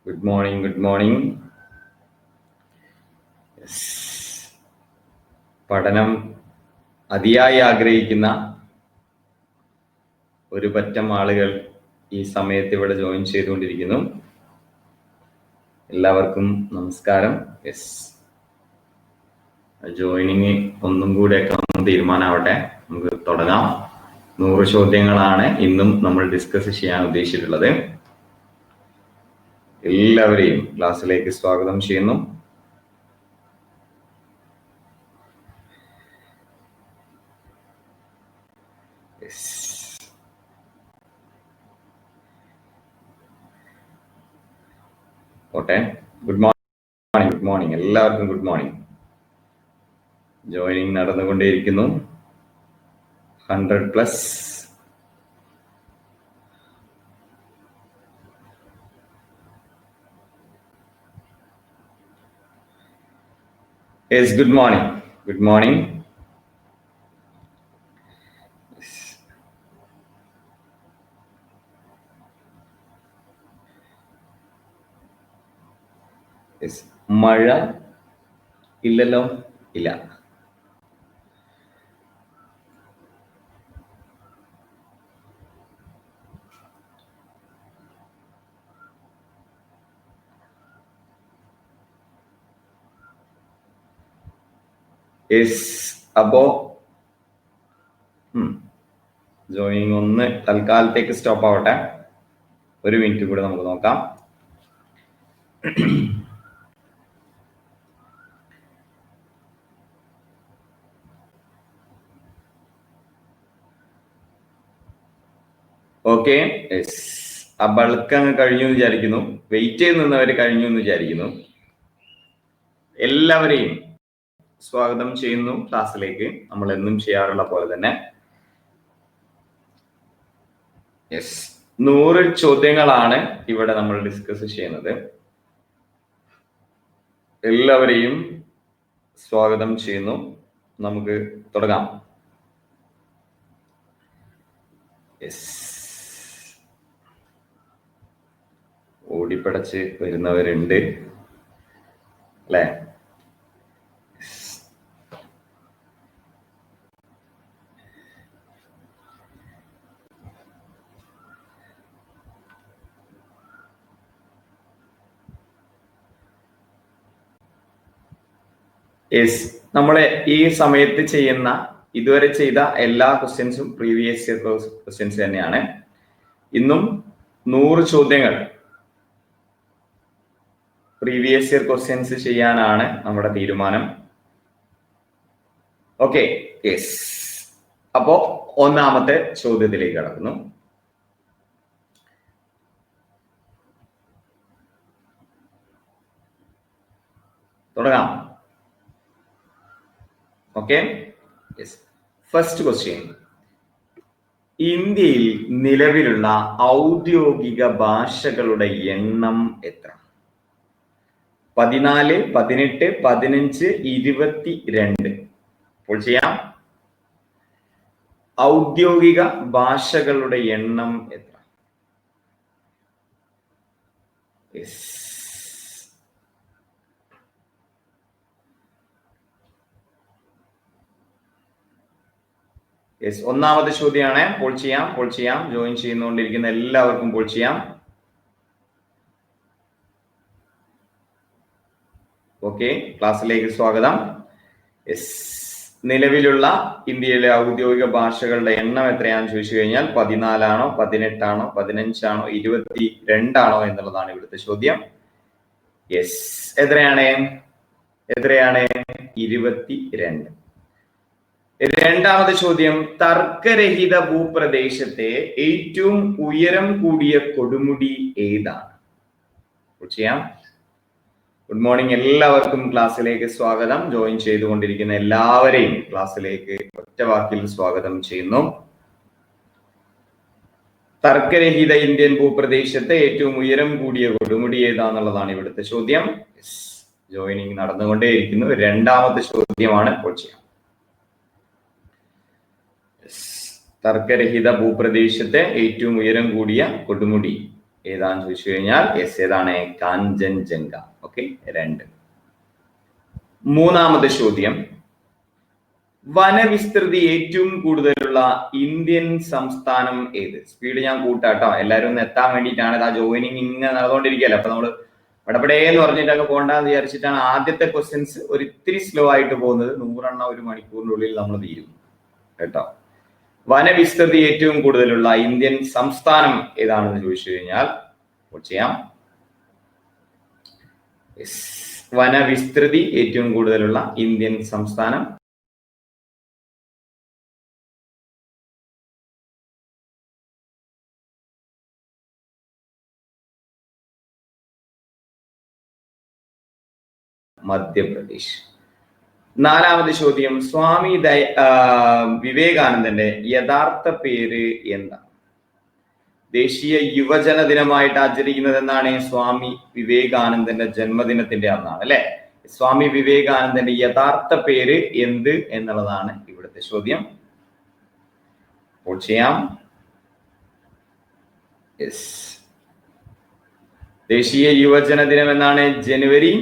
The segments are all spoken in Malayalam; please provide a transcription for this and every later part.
Good morning, good morning. Yes. പഠനം അതിയായി ആഗ്രഹിക്കുന്ന ഒരു പറ്റം ആളുകൾ ഈ സമയത്ത് ഇവിടെ ജോയിൻ ചെയ്തുകൊണ്ടിരിക്കുന്നു. എല്ലാവർക്കും നമസ്കാരം. യെസ്, ജോയിനിങ് ഒന്നും കൂടെയൊക്കെ തീരുമാനമാവട്ടെ, നമുക്ക് തുടങ്ങാം. 100 ചോദ്യങ്ങളാണ് ഇന്നും നമ്മൾ ഡിസ്കസ് ചെയ്യാൻ ഉദ്ദേശിച്ചിട്ടുള്ളത്. എല്ലാവരെയും ക്ലാസ്സിലേക്ക് സ്വാഗതം ചെയ്യുന്നു. Okay, good morning, good morning, എല്ലാവർക്കും ഗുഡ് മോർണിംഗ്. ജോയിനിങ് നടന്നുകൊണ്ടേയിരിക്കുന്നു. 100+. Yes, good morning, good morning. Yes, മഴ ഇല്ലല്ലോ, ഇല്ല. അപ്പോ ജോയിനിങ് ഒന്ന് തൽക്കാലത്തേക്ക് സ്റ്റോപ്പ് ആവട്ടെ. ഒരു മിനിറ്റ് കൂടെ നമുക്ക് നോക്കാം. ഓക്കെ, ആ ബൾക്ക് അങ്ങ് കഴിഞ്ഞു എന്ന് വിചാരിക്കുന്നു. വെയിറ്റ് ചെയ്ത് നിന്നവര് കഴിഞ്ഞു എന്ന് വിചാരിക്കുന്നു. എല്ലാവരെയും സ്വാഗതം ചെയ്യുന്നു ക്ലാസ്സിലേക്ക്, നമ്മൾ എന്നും ചെയ്യാറുള്ള പോലെ തന്നെ. 100 ചോദ്യങ്ങളാണ് ഇവിടെ നമ്മൾ ഡിസ്കസ് ചെയ്യുന്നത്. എല്ലാവരെയും സ്വാഗതം ചെയ്യുന്നു. നമുക്ക് തുടങ്ങാം. ഓടിപ്പടച്ച് വരുന്നവരുണ്ട് അല്ലേ? നമ്മളെ ഈ സമയത്ത് ചെയ്യുന്ന, ഇതുവരെ ചെയ്ത എല്ലാ ക്വസ്റ്റ്യൻസും പ്രീവിയസ് ഇയർ ക്വസ്റ്റ്യൻസ് തന്നെയാണ്. ഇന്നും 100 ചോദ്യങ്ങൾ പ്രീവിയസ് ഇയർ ക്വസ്റ്റ്യൻസ് ചെയ്യാനാണ് നമ്മുടെ തീരുമാനം. ഓക്കെ, അപ്പോ ഒന്നാമത്തെ ചോദ്യത്തിലേക്ക് കടക്കുന്നു. തുടങ്ങാം. Okay, first question. ഇന്ത്യയിൽ നിലവിലുള്ള ഔദ്യോഗിക ഭാഷകളുടെ എണ്ണം എത്ര? 14, 18, 15, 22. ഇപ്പോൾ ചെയ്യാം. ഔദ്യോഗിക ഭാഷകളുടെ എണ്ണം എത്ര? ഒന്നാമത്തെ ചോദ്യമാണ്. പോൾ ചെയ്യാം. ജോയിൻ ചെയ്യുന്നുകൊണ്ടിരിക്കുന്ന എല്ലാവർക്കും പോൾ ചെയ്യാം. ഓക്കെ, ക്ലാസ്സിലേക്ക് സ്വാഗതം. നിലവിലുള്ള ഇന്ത്യയിലെ ഔദ്യോഗിക ഭാഷകളുടെ എണ്ണം എത്രയാണെന്ന് ചോദിച്ചു കഴിഞ്ഞാൽ 14 ആണോ, 18 ആണോ, 15 ആണോ, 22 ആണോ എന്നുള്ളതാണ് ഇവിടുത്തെ ചോദ്യം. എത്രയാണ്? 22. രണ്ടാമത്തെ ചോദ്യം. തർക്കരഹിത ഭൂപ്രദേശത്തെ ഏറ്റവും ഉയരം കൂടിയ കൊടുമുടി ഏതാണ്? ചെയ്യാം. ഗുഡ് മോർണിംഗ്, എല്ലാവർക്കും ക്ലാസ്സിലേക്ക് സ്വാഗതം. ജോയിൻ ചെയ്തുകൊണ്ടിരിക്കുന്ന എല്ലാവരെയും ക്ലാസ്സിലേക്ക് ഒറ്റ വാക്കിൽ സ്വാഗതം ചെയ്യുന്നു. തർക്കരഹിത ഇന്ത്യൻ ഭൂപ്രദേശത്തെ ഏറ്റവും ഉയരം കൂടിയ കൊടുമുടി ഏതാന്നുള്ളതാണ് ഇവിടുത്തെ ചോദ്യം. ജോയിനിങ് നടന്നുകൊണ്ടേയിരിക്കുന്നു. രണ്ടാമത്തെ ചോദ്യമാണ്. ഇപ്പോൾ ചെയ്യാം. തർക്കരഹിത ഭൂപ്രദേശത്തെ ഏറ്റവും ഉയരം കൂടിയ കൊടുമുടി ഏതാന്ന് ചോദിച്ചു കഴിഞ്ഞാൽ യെസ്, ഏതാണ്? കാഞ്ചൻജംഗ. ഓക്കെ, 2. മൂന്നാമത്തെ ചോദ്യം, വനവിസ്തൃതി ഏറ്റവും കൂടുതലുള്ള ഇന്ത്യൻ സംസ്ഥാനം ഏത്? സ്പീഡ് ഞാൻ കൂട്ടാട്ടോ, എല്ലാവരും ഒന്ന് എത്താൻ വേണ്ടിയിട്ടാണ്. ആ ജോയിനിങ് ഇങ്ങനെ നടന്നുകൊണ്ടിരിക്കുകയല്ലോ. അപ്പൊ നമ്മള് പടപടേന്ന് പറഞ്ഞിട്ടൊക്കെ പോകണ്ടെന്ന് വിചാരിച്ചിട്ടാണ് ആദ്യത്തെ ക്വസ്റ്റ്യൻസ് ഒരിത്തിരി സ്ലോ ആയിട്ട് പോകുന്നത്. 100 എണ്ണം ഒരു മണിക്കൂറിനുള്ളിൽ നമ്മൾ തീരും കേട്ടോ. വനവിസ്തൃതി ഏറ്റവും കൂടുതലുള്ള ഇന്ത്യൻ സംസ്ഥാനം ഏതാണെന്ന് ചോദിച്ചു കഴിഞ്ഞാൽ ചെയ്യാം. വനവിസ്തൃതി ഏറ്റവും കൂടുതലുള്ള ഇന്ത്യൻ സംസ്ഥാനം മധ്യപ്രദേശ്. നാലാമത് ചോദ്യം, സ്വാമി വിവേകാനന്ദന്റെ യഥാർത്ഥ പേര് എന്താണ്? ദേശീയ യുവജന ദിനമായിട്ട് ആചരിക്കുന്നത് എന്നാണ്? സ്വാമി വിവേകാനന്ദന്റെ ജന്മദിനത്തിന്റെ അന്നാണ് അല്ലെ. സ്വാമി വിവേകാനന്ദന്റെ യഥാർത്ഥ പേര് എന്ത് എന്നുള്ളതാണ് ഇവിടുത്തെ ചോദ്യം. ചെയ്യാം. ദേശീയ യുവജന ദിനം എന്നാണ് ജനുവരി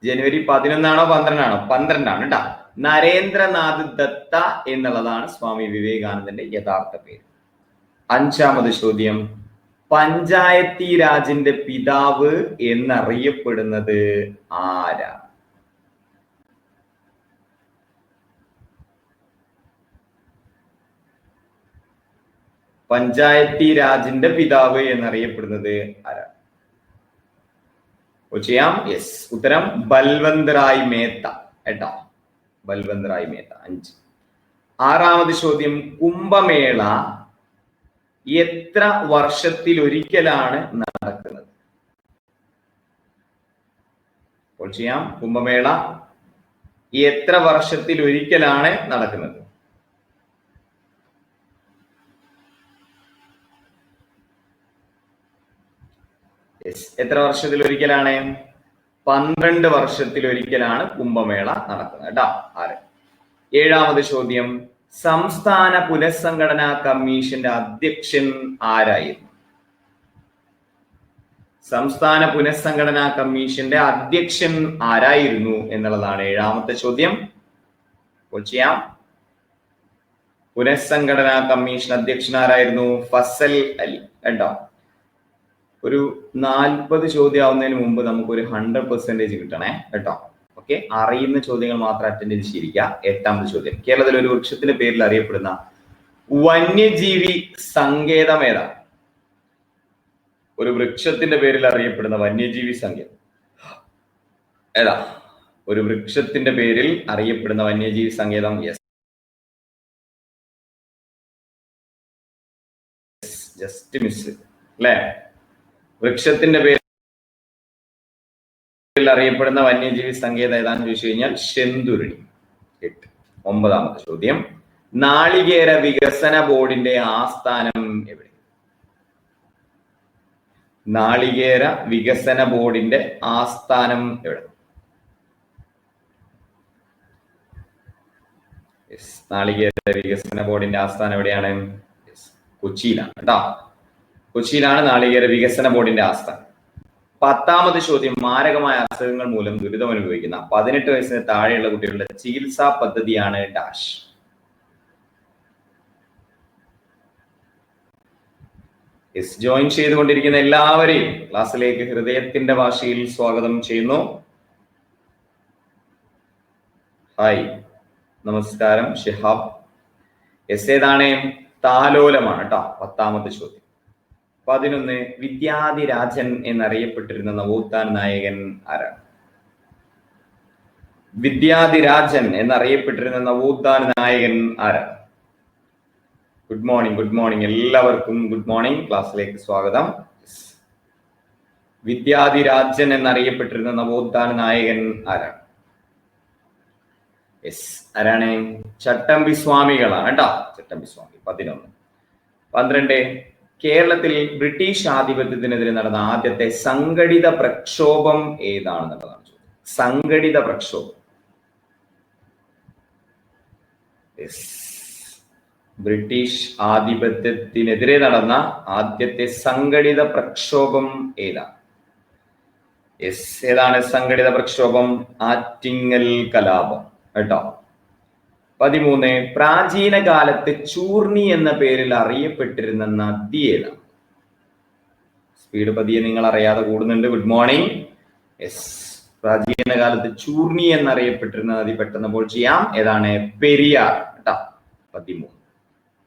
11 12 12 കേട്ടോ. നരേന്ദ്രനാഥ് ദത്ത എന്നുള്ളതാണ് സ്വാമി വിവേകാനന്ദന്റെ യഥാർത്ഥ പേര്. അഞ്ചാമത് ചോദ്യം, പഞ്ചായത്തി രാജിന്റെ പിതാവ് എന്നറിയപ്പെടുന്നത് ആരാണ്? പഞ്ചായത്തി രാജിന്റെ പിതാവ് എന്നറിയപ്പെടുന്നത് ആരാണ്? ചെയ്യാം. യെസ്, ഉത്തരം ബൽവന്ത് റായ് മേത്ത കേട്ടോ. ബൽവന്ത് റായ് മേത്ത. 5. ആറാമത് ചോദ്യം, കുംഭമേള എത്ര വർഷത്തിലൊരിക്കലാണ് നടക്കുന്നത്? ചെയ്യാം. കുംഭമേള എത്ര വർഷത്തിലൊരിക്കലാണ് നടക്കുന്നത്? എത്ര വർഷത്തിലൊരിക്കലാണ്? 12 വർഷത്തിലൊരിക്കലാണ് കുംഭമേള നടക്കുന്നത് കേട്ടോ. 6. ഏഴാമത് ചോദ്യം, സംസ്ഥാന പുനഃസംഘടനാ കമ്മീഷന്റെ അധ്യക്ഷൻ ആരായിരുന്നു? സംസ്ഥാന പുനഃസംഘടനാ കമ്മീഷന്റെ അധ്യക്ഷൻ ആരായിരുന്നു എന്നുള്ളതാണ് ഏഴാമത്തെ ചോദ്യം. ചെയ്യാം. പുനഃസംഘടനാ കമ്മീഷൻ അധ്യക്ഷൻ ആരായിരുന്നു? ഫസൽ അലി കേട്ടോ. ഒരു 40 ചോദ്യം ആവുന്നതിന് മുമ്പ് നമുക്കൊരു 100% കിട്ടണേ കേട്ടോ. ഓക്കെ, അറിയുന്ന ചോദ്യങ്ങൾ മാത്രം അറ്റൻഡ് ചെയ്ത് ശരിക്കുക. 8ാമത്തെ ചോദ്യം, കേരളത്തിൽ ഒരു വൃക്ഷത്തിന്റെ പേരിൽ അറിയപ്പെടുന്ന വന്യജീവി സങ്കേതം ഏതാണ്? ഒരു വൃക്ഷത്തിന്റെ പേരിൽ അറിയപ്പെടുന്ന വന്യജീവി സങ്കേതം ഏതാ? ഒരു വൃക്ഷത്തിന്റെ പേരിൽ അറിയപ്പെടുന്ന വന്യജീവി സങ്കേതം. യെസ്, ജസ്റ്റ് മിസ് അല്ലേ. വൃക്ഷത്തിന്റെ പേരിൽ അറിയപ്പെടുന്ന വന്യജീവി സങ്കേതം ഏതാന്ന് ചോദിച്ചു കഴിഞ്ഞാൽ ശെന്തുരുണി. 8. 9ാമത്തെ ചോദ്യം, നാളികേര വികസന ബോർഡിന്റെ ആസ്ഥാനം എവിടെ? നാളികേര വികസന ബോർഡിന്റെ ആസ്ഥാനം എവിടെ? നാളികേര വികസന ബോർഡിന്റെ ആസ്ഥാനം എവിടെയാണ്? കൊച്ചിയിലാണ് കേട്ടോ. കൊച്ചിയിലാണ് നാളികേര വികസന ബോർഡിന്റെ ആസ്ഥാനം. 10ാമത് ചോദ്യം, മാരകമായ അസുഖങ്ങൾ മൂലം ദുരിതം അനുഭവിക്കുന്ന 18 വയസ്സിന് താഴെയുള്ള കുട്ടികളുടെ ചികിത്സാ പദ്ധതിയാണ് ഡാഷ്. ജോയിൻ ചെയ്തുകൊണ്ടിരിക്കുന്ന എല്ലാവരെയും ക്ലാസ്സിലേക്ക് ഹൃദയത്തിന്റെ ഭാഷയിൽ സ്വാഗതം ചെയ്യുന്നു. ഹായ്, നമസ്കാരം ഷിഹാബ്. ഏതാണ്? താലോലമാണ് കേട്ടോ. 10ാമത്തെ ചോദ്യം. 11, വിദ്യാധിരാജൻ എന്നറിയപ്പെട്ടിരുന്ന നവോത്ഥാന നായകൻ ആരാണ്? വിദ്യാധിരാജൻ എന്നറിയപ്പെട്ടിരുന്ന നവോത്ഥാന നായകൻ ആരാണ്? ഗുഡ് മോർണിംഗ്, ഗുഡ് മോർണിംഗ്, എല്ലാവർക്കും ഗുഡ് മോർണിംഗ്. ക്ലാസ്സിലേക്ക് സ്വാഗതം. വിദ്യാധിരാജൻ എന്നറിയപ്പെട്ടിരുന്ന നവോത്ഥാന നായകൻ ആരാണ്? യെസ്, ആരാണ്? ചട്ടമ്പി സ്വാമികളാണ് കേട്ടോ. ചട്ടമ്പി സ്വാമി. 11. 12, കേരളത്തിൽ ബ്രിട്ടീഷ് ആധിപത്യത്തിനെതിരെ നടന്ന ആദ്യത്തെ സംഘടിത പ്രക്ഷോഭം ഏതാണെന്നുള്ളതാണ് ചോദ്യം. സംഘടിത പ്രക്ഷോഭം. ബ്രിട്ടീഷ് ആധിപത്യത്തിനെതിരെ നടന്ന ആദ്യത്തെ സംഘടിത പ്രക്ഷോഭം ഏതാണ്? ഏതാണ് സംഘടിത പ്രക്ഷോഭം? ആറ്റിങ്ങൽ കലാപം കേട്ടോ. 13. പ്രാചീന കാലത്ത് ചൂർണി എന്ന പേരിൽ അറിയപ്പെട്ടിരുന്ന നദി ഏതാണ്? സ്പീഡ് പതിയെ നിങ്ങൾ അറിയാതെ കൂടുന്നുണ്ട്. Good morning. പ്രാചീന കാലത്ത് ചൂർണി എന്നറിയപ്പെട്ടിരുന്ന നദി പെട്ടെന്ന് പോൾ ചെയ്യാം. ഏതാണ്? പെരിയാർ കേട്ടോ. 13.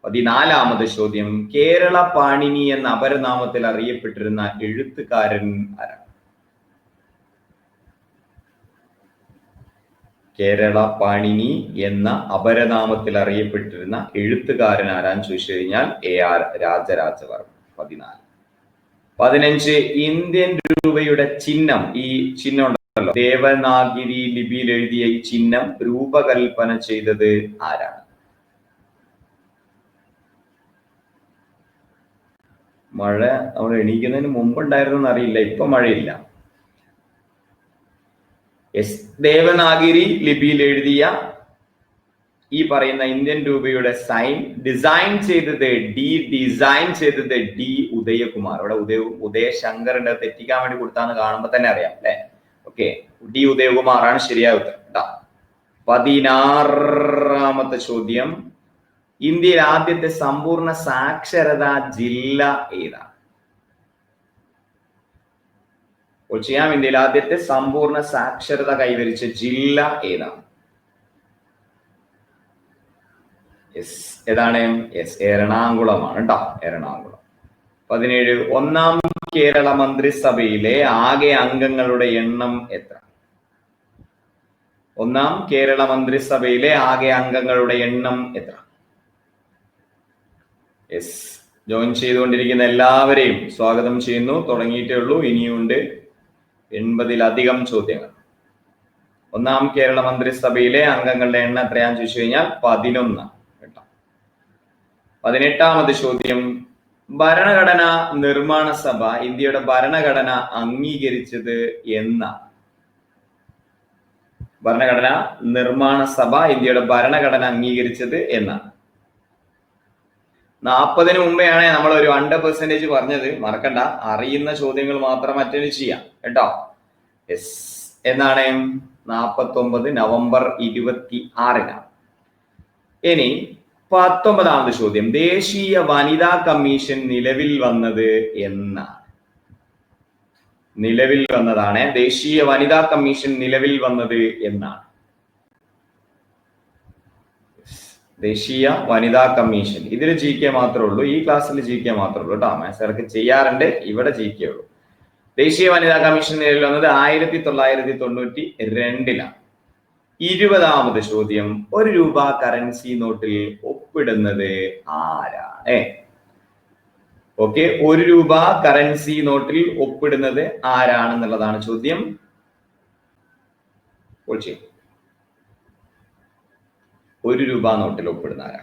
14ാമത് ചോദ്യം. കേരള പാണിനി എന്ന അപരനാമത്തിൽ അറിയപ്പെട്ടിരുന്ന എഴുത്തുകാരൻ ആരാണ്? കേരള പാണിനി എന്ന അപരനാമത്തിൽ അറിയപ്പെട്ടിരുന്ന എഴുത്തുകാരൻ ആരാന്ന് ചോദിച്ചു കഴിഞ്ഞാൽ AR രാജരാജവർമ്മ. 14. 15. ഇന്ത്യൻ രൂപയുടെ ചിഹ്നം, ഈ ചിഹ്നം ഉണ്ടല്ലോ, ദേവനാഗിരി ലിപിയിൽ എഴുതിയ ഈ ചിഹ്നം രൂപകൽപ്പന ചെയ്തത് ആരാണ്? മഴ നമ്മൾ എണീക്കുന്നതിന് മുമ്പ് ഉണ്ടായിരുന്നെന്ന് അറിയില്ല, ഇപ്പൊ മഴയില്ല. ദേവനാഗിരി ലിപിയിൽ എഴുതിയ ഈ പറയുന്ന ഇന്ത്യൻ രൂപയുടെ ഡിസൈൻ ചെയ്തത് ഡി ഉദയകുമാർ. അവിടെ ഉദയശങ്കറിന്റെ തെറ്റിക്കാൻ വേണ്ടി കൊടുത്താന്ന് കാണുമ്പോ തന്നെ അറിയാം അല്ലെ. ഓക്കെ, ഡി ഉദയകുമാറാണ് ശരിയായ ഉത്തരം കേട്ടോ. 16ാമത്തെ ചോദ്യം. ഇന്ത്യയിൽ ആദ്യത്തെ സമ്പൂർണ്ണ സാക്ഷരതാ ജില്ല ഏതാണ്? ചെയ്യാം. ഇന്ത്യയിൽ ആദ്യത്തെ സമ്പൂർണ്ണ സാക്ഷരത കൈവരിച്ച ജില്ല ഏതാണ്? ഏതാണ്? എറണാകുളമാണ് കേട്ടോ. എറണാകുളം. 17. ഒന്നാം കേരള മന്ത്രിസഭയിലെ ആകെ അംഗങ്ങളുടെ എണ്ണം എത്ര? ഒന്നാം കേരള മന്ത്രിസഭയിലെ ആകെ അംഗങ്ങളുടെ എണ്ണം എത്ര? ജോയിൻ ചെയ്തുകൊണ്ടിരിക്കുന്ന എല്ലാവരെയും സ്വാഗതം ചെയ്യുന്നു. തുടങ്ങിയിട്ടേ ഉള്ളൂ, ഇനിയുണ്ട് 80-ലധികം ചോദ്യങ്ങൾ. ഒന്നാം കേരള മന്ത്രിസഭയിലെ അംഗങ്ങളുടെ എണ്ണം എത്രയാന്ന് ചോദിച്ചു കഴിഞ്ഞാൽ 11 കേട്ടോ. 18ാമത് ചോദ്യം. ഭരണഘടനാ നിർമ്മാണ സഭ ഇന്ത്യയുടെ ഭരണഘടന അംഗീകരിച്ചത് എന്നാണ്? ഭരണഘടനാ നിർമ്മാണ സഭ ഇന്ത്യയുടെ ഭരണഘടന അംഗീകരിച്ചത് എന്നാണ്? 40-ന് മുമ്പെയാണ് നമ്മൾ ഒരു 100% പറഞ്ഞത്, മറക്കണ്ട. അറിയുന്ന ചോദ്യങ്ങൾ മാത്രം അറ്റൻഡ് ചെയ്യാം കേട്ടോ. എന്നാണ്? 49 നവംബർ 26-നാണ്. ഇനി 19ാമത് ചോദ്യം. ദേശീയ വനിതാ കമ്മീഷൻ നിലവിൽ വന്നത് എന്നാണ്? നിലവിൽ വന്നതാണ്. ദേശീയ വനിതാ കമ്മീഷൻ നിലവിൽ വന്നത് എന്നാണ്? ദേശീയ വനിതാ കമ്മീഷൻ. ഇതിൽ GK മാത്രമേ ഉള്ളൂ, ഈ ക്ലാസ്സിൽ GK മാത്രമേ ഉള്ളൂ കേട്ടോ. മാത്സർക്ക് ചെയ്യാറുണ്ട്, ഇവിടെ GK ഉള്ളൂ. ദേശീയ വനിതാ കമ്മീഷൻ നിലവിൽ വന്നത് 1992-ലാണ്. 20ാമത് ചോദ്യം. ഒരു രൂപ കറൻസി നോട്ടിൽ ഒപ്പിടുന്നത് ആരാണ്? ഓക്കെ, ഒരു രൂപ കറൻസി നോട്ടിൽ ഒപ്പിടുന്നത് ആരാണെന്നുള്ളതാണ് ചോദ്യം. ഒരു രൂപ നോട്ടിൽ ഒപ്പിടുന്ന ആരാ?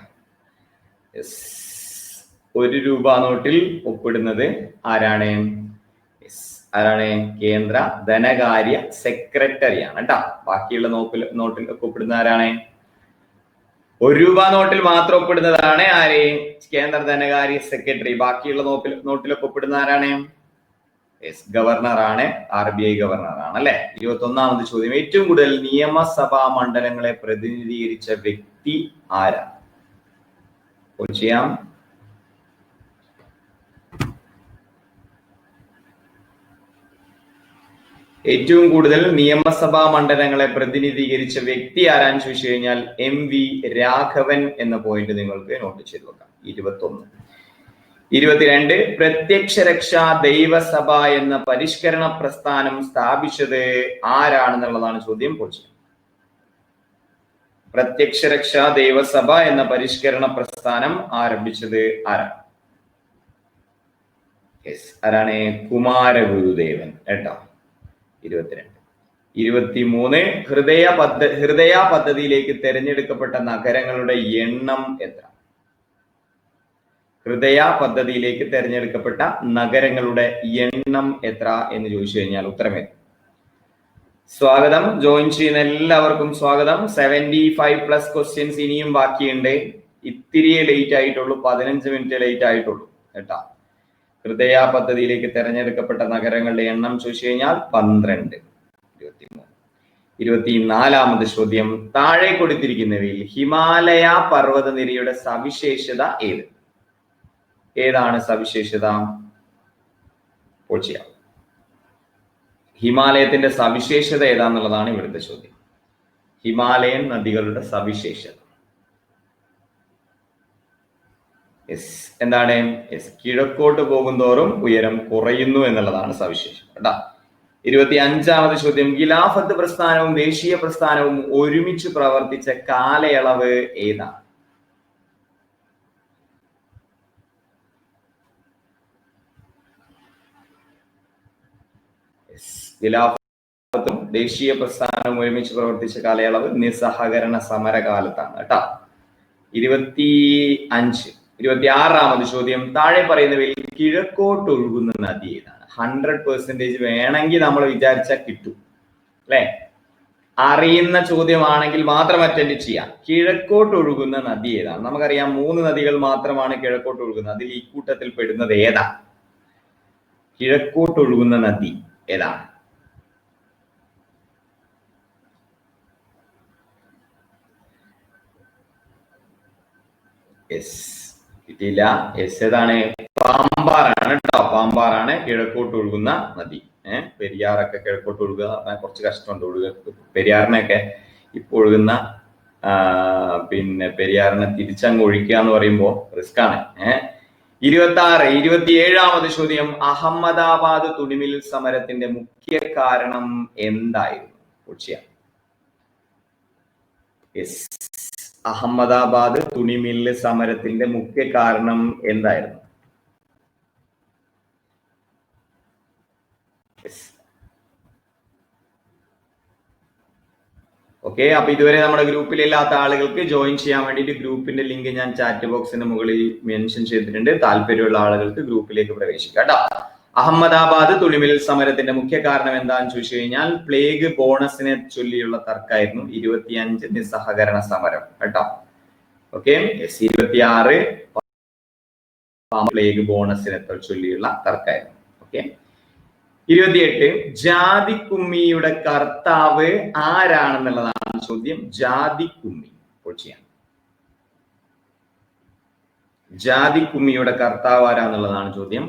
ഒരു രൂപ നോട്ടിൽ ഒപ്പിടുന്നത് ആരാണ്? ആരാണ്? കേന്ദ്ര ധനകാര്യ സെക്രട്ടറിയാണ് കേട്ടോ. ബാക്കിയുള്ള നോട്ടിൽ ഒപ്പിടുന്ന ആരാണ്? ഒരു രൂപ നോട്ടിൽ മാത്രം ഒപ്പിടുന്നതാണ് ആര്? കേന്ദ്ര ധനകാര്യ സെക്രട്ടറി. ബാക്കിയുള്ള നോട്ടിലൊക്കെ ഒപ്പിടുന്ന ആരാണ്? ഗവർണറാണ്. RBI ഗവർണറാണ് അല്ലെ. 21ാമത് ചോദ്യം. ഏറ്റവും കൂടുതൽ നിയമസഭാ മണ്ഡലങ്ങളെ പ്രതിനിധീകരിച്ച വ്യക്തി ആരാണ്? ചെയ്യാം. ഏറ്റവും കൂടുതൽ നിയമസഭാ മണ്ഡലങ്ങളെ പ്രതിനിധീകരിച്ച വ്യക്തി ആരാന്ന് ചോദിച്ചു കഴിഞ്ഞാൽ MV രാഘവൻ എന്ന പോയിന്റ് നിങ്ങൾക്ക് നോട്ട് ചെയ്ത് വെക്കാം. 21. 22. പ്രത്യക്ഷ രക്ഷാ ദൈവസഭ എന്ന പരിഷ്കരണ പ്രസ്ഥാനം സ്ഥാപിച്ചത് ആരാണെന്നുള്ളതാണ് ചോദ്യം. പ്രത്യക്ഷ രക്ഷാ ദൈവസഭ എന്ന പരിഷ്കരണ പ്രസ്ഥാനം ആരംഭിച്ചത് ആരാണ്? ആരാണ്? കുമാരഗുരുദേവൻ കേട്ടോ. 22. 23. ഹൃദയ പദ്ധതിയിലേക്ക് തെരഞ്ഞെടുക്കപ്പെട്ട നഗരങ്ങളുടെ എണ്ണം എത്ര? ഹൃദയ പദ്ധതിയിലേക്ക് തെരഞ്ഞെടുക്കപ്പെട്ട നഗരങ്ങളുടെ എണ്ണം എത്ര എന്ന് ചോദിച്ചു കഴിഞ്ഞാൽ ഉത്തരമേ. സ്വാഗതം, ജോയിൻ ചെയ്യുന്ന എല്ലാവർക്കും സ്വാഗതം. 75+ ക്വസ്റ്റ്യൻസ് ഇനിയും ബാക്കിയുണ്ട്. ഇത്തിരിയെ ലേറ്റ് ആയിട്ടുള്ളൂ, 15 മിനിറ്റ് ലേറ്റ് ആയിട്ടുള്ളൂ കേട്ടാ. ഹൃദയ പദ്ധതിയിലേക്ക് തെരഞ്ഞെടുക്കപ്പെട്ട നഗരങ്ങളുടെ എണ്ണം ചോദിച്ചു കഴിഞ്ഞാൽ 12. 23. 24ാമത് ചോദ്യം, താഴെ കൊടുത്തിരിക്കുന്നവയിൽ ഹിമാലയ പർവ്വതനിരയുടെ സവിശേഷത ഏത്? ഏതാണ് സവിശേഷത? ഹിമാലയത്തിന്റെ സവിശേഷത ഏതാന്നുള്ളതാണ് ഇവിടുത്തെ ചോദ്യം. ഹിമാലയൻ നദികളുടെ സവിശേഷത എന്താണ്? കിഴക്കോട്ട് പോകുന്തോറും ഉയരം കുറയുന്നു എന്നുള്ളതാണ് സവിശേഷത കേട്ടാ. 25ാമത് ചോദ്യം, ഖിലാഫത്ത് പ്രസ്ഥാനവും ദേശീയ പ്രസ്ഥാനവും ഒരുമിച്ച് പ്രവർത്തിച്ച കാലയളവ് ഏതാണ്? ഖിലാഫത്തും ദേശീയ പ്രസ്ഥാനവും ഒരുമിച്ച് പ്രവർത്തിച്ച കാലയളവ് നിസ്സഹകരണ സമരകാലത്താണ് കേട്ടോ. 26ാമത് ചോദ്യം, താഴെ പറയുന്നവയിൽ കിഴക്കോട്ട് ഒഴുകുന്ന നദി ഏതാണ്? 100% വേണമെങ്കിൽ നമ്മൾ വിചാരിച്ചാൽ കിട്ടും അല്ലെ. അറിയുന്ന ചോദ്യമാണെങ്കിൽ മാത്രം അറ്റൻഡ് ചെയ്യാം. കിഴക്കോട്ട് ഒഴുകുന്ന നദി ഏതാണ്? നമുക്കറിയാം 3 നദികൾ മാത്രമാണ് കിഴക്കോട്ട് ഒഴുകുന്നത്. അതിൽ ഈ കൂട്ടത്തിൽ പെടുന്നത് ഏതാ? കിഴക്കോട്ട് ഒഴുകുന്ന നദി ഏതാണ്? കിട്ടിയില്ല. ഏതാണ്? പാമ്പാറാണ് കേട്ടോ. പാമ്പാറാണ് കിഴക്കോട്ട് ഒഴുകുന്ന നദി. പെരിയാറൊക്കെ കിഴക്കോട്ട് ഒഴുകുക കുറച്ച് കഷ്ടമുണ്ട്. പെരിയാറിനൊക്കെ ഇപ്പൊ ഒഴുകുന്ന പിന്നെ പെരിയാറിനെ തിരിച്ചങ്ങ് ഒഴിക്കുക എന്ന് പറയുമ്പോൾ റിസ്ക് ആണ്. 27ാമത് ചോദ്യം, അഹമ്മദാബാദ് തുണിമിൽ സമരത്തിന്റെ മുഖ്യ കാരണം എന്തായിരുന്നു? അഹമ്മദാബാദ് തുണിമില്ല് സമരത്തിന്റെ മുഖ്യ കാരണം എന്തായിരുന്നു? ഓക്കെ, അപ്പൊ ഇതുവരെ നമ്മുടെ ഗ്രൂപ്പിലില്ലാത്ത ആളുകൾക്ക് ജോയിൻ ചെയ്യാൻ വേണ്ടിയിട്ട് ഗ്രൂപ്പിന്റെ ലിങ്ക് ഞാൻ ചാറ്റ് ബോക്സിന്റെ മുകളിൽ മെൻഷൻ ചെയ്തിട്ടുണ്ട്. താല്പര്യമുള്ള ആളുകൾക്ക് ഗ്രൂപ്പിലേക്ക് പ്രവേശിക്കാം കേട്ടോ. അഹമ്മദാബാദ് തുണിമിൽ സമരത്തിന്റെ മുഖ്യ കാരണം എന്താണെന്ന് ചോദിച്ചു കഴിഞ്ഞാൽ പ്ലേഗ് ബോണസിനെ ചൊല്ലിയുള്ള തർക്കമായിരുന്നു. 25 നിസ്സഹകരണ സമരം കേട്ടോ. ഓക്കെ, 26 പ്ലേഗ് ബോണസിനെ ചൊല്ലിയുള്ള തർക്കമായിരുന്നു. ഓക്കെ, 28 ജാതിക്കുമ്മിയുടെ കർത്താവ് ആരാണെന്നുള്ളതാണ് ചോദ്യം. ജാതിക്കുമ്മി ജാതിക്കുമ്മിയുടെ കർത്താവ് ആരാന്നുള്ളതാണ് ചോദ്യം.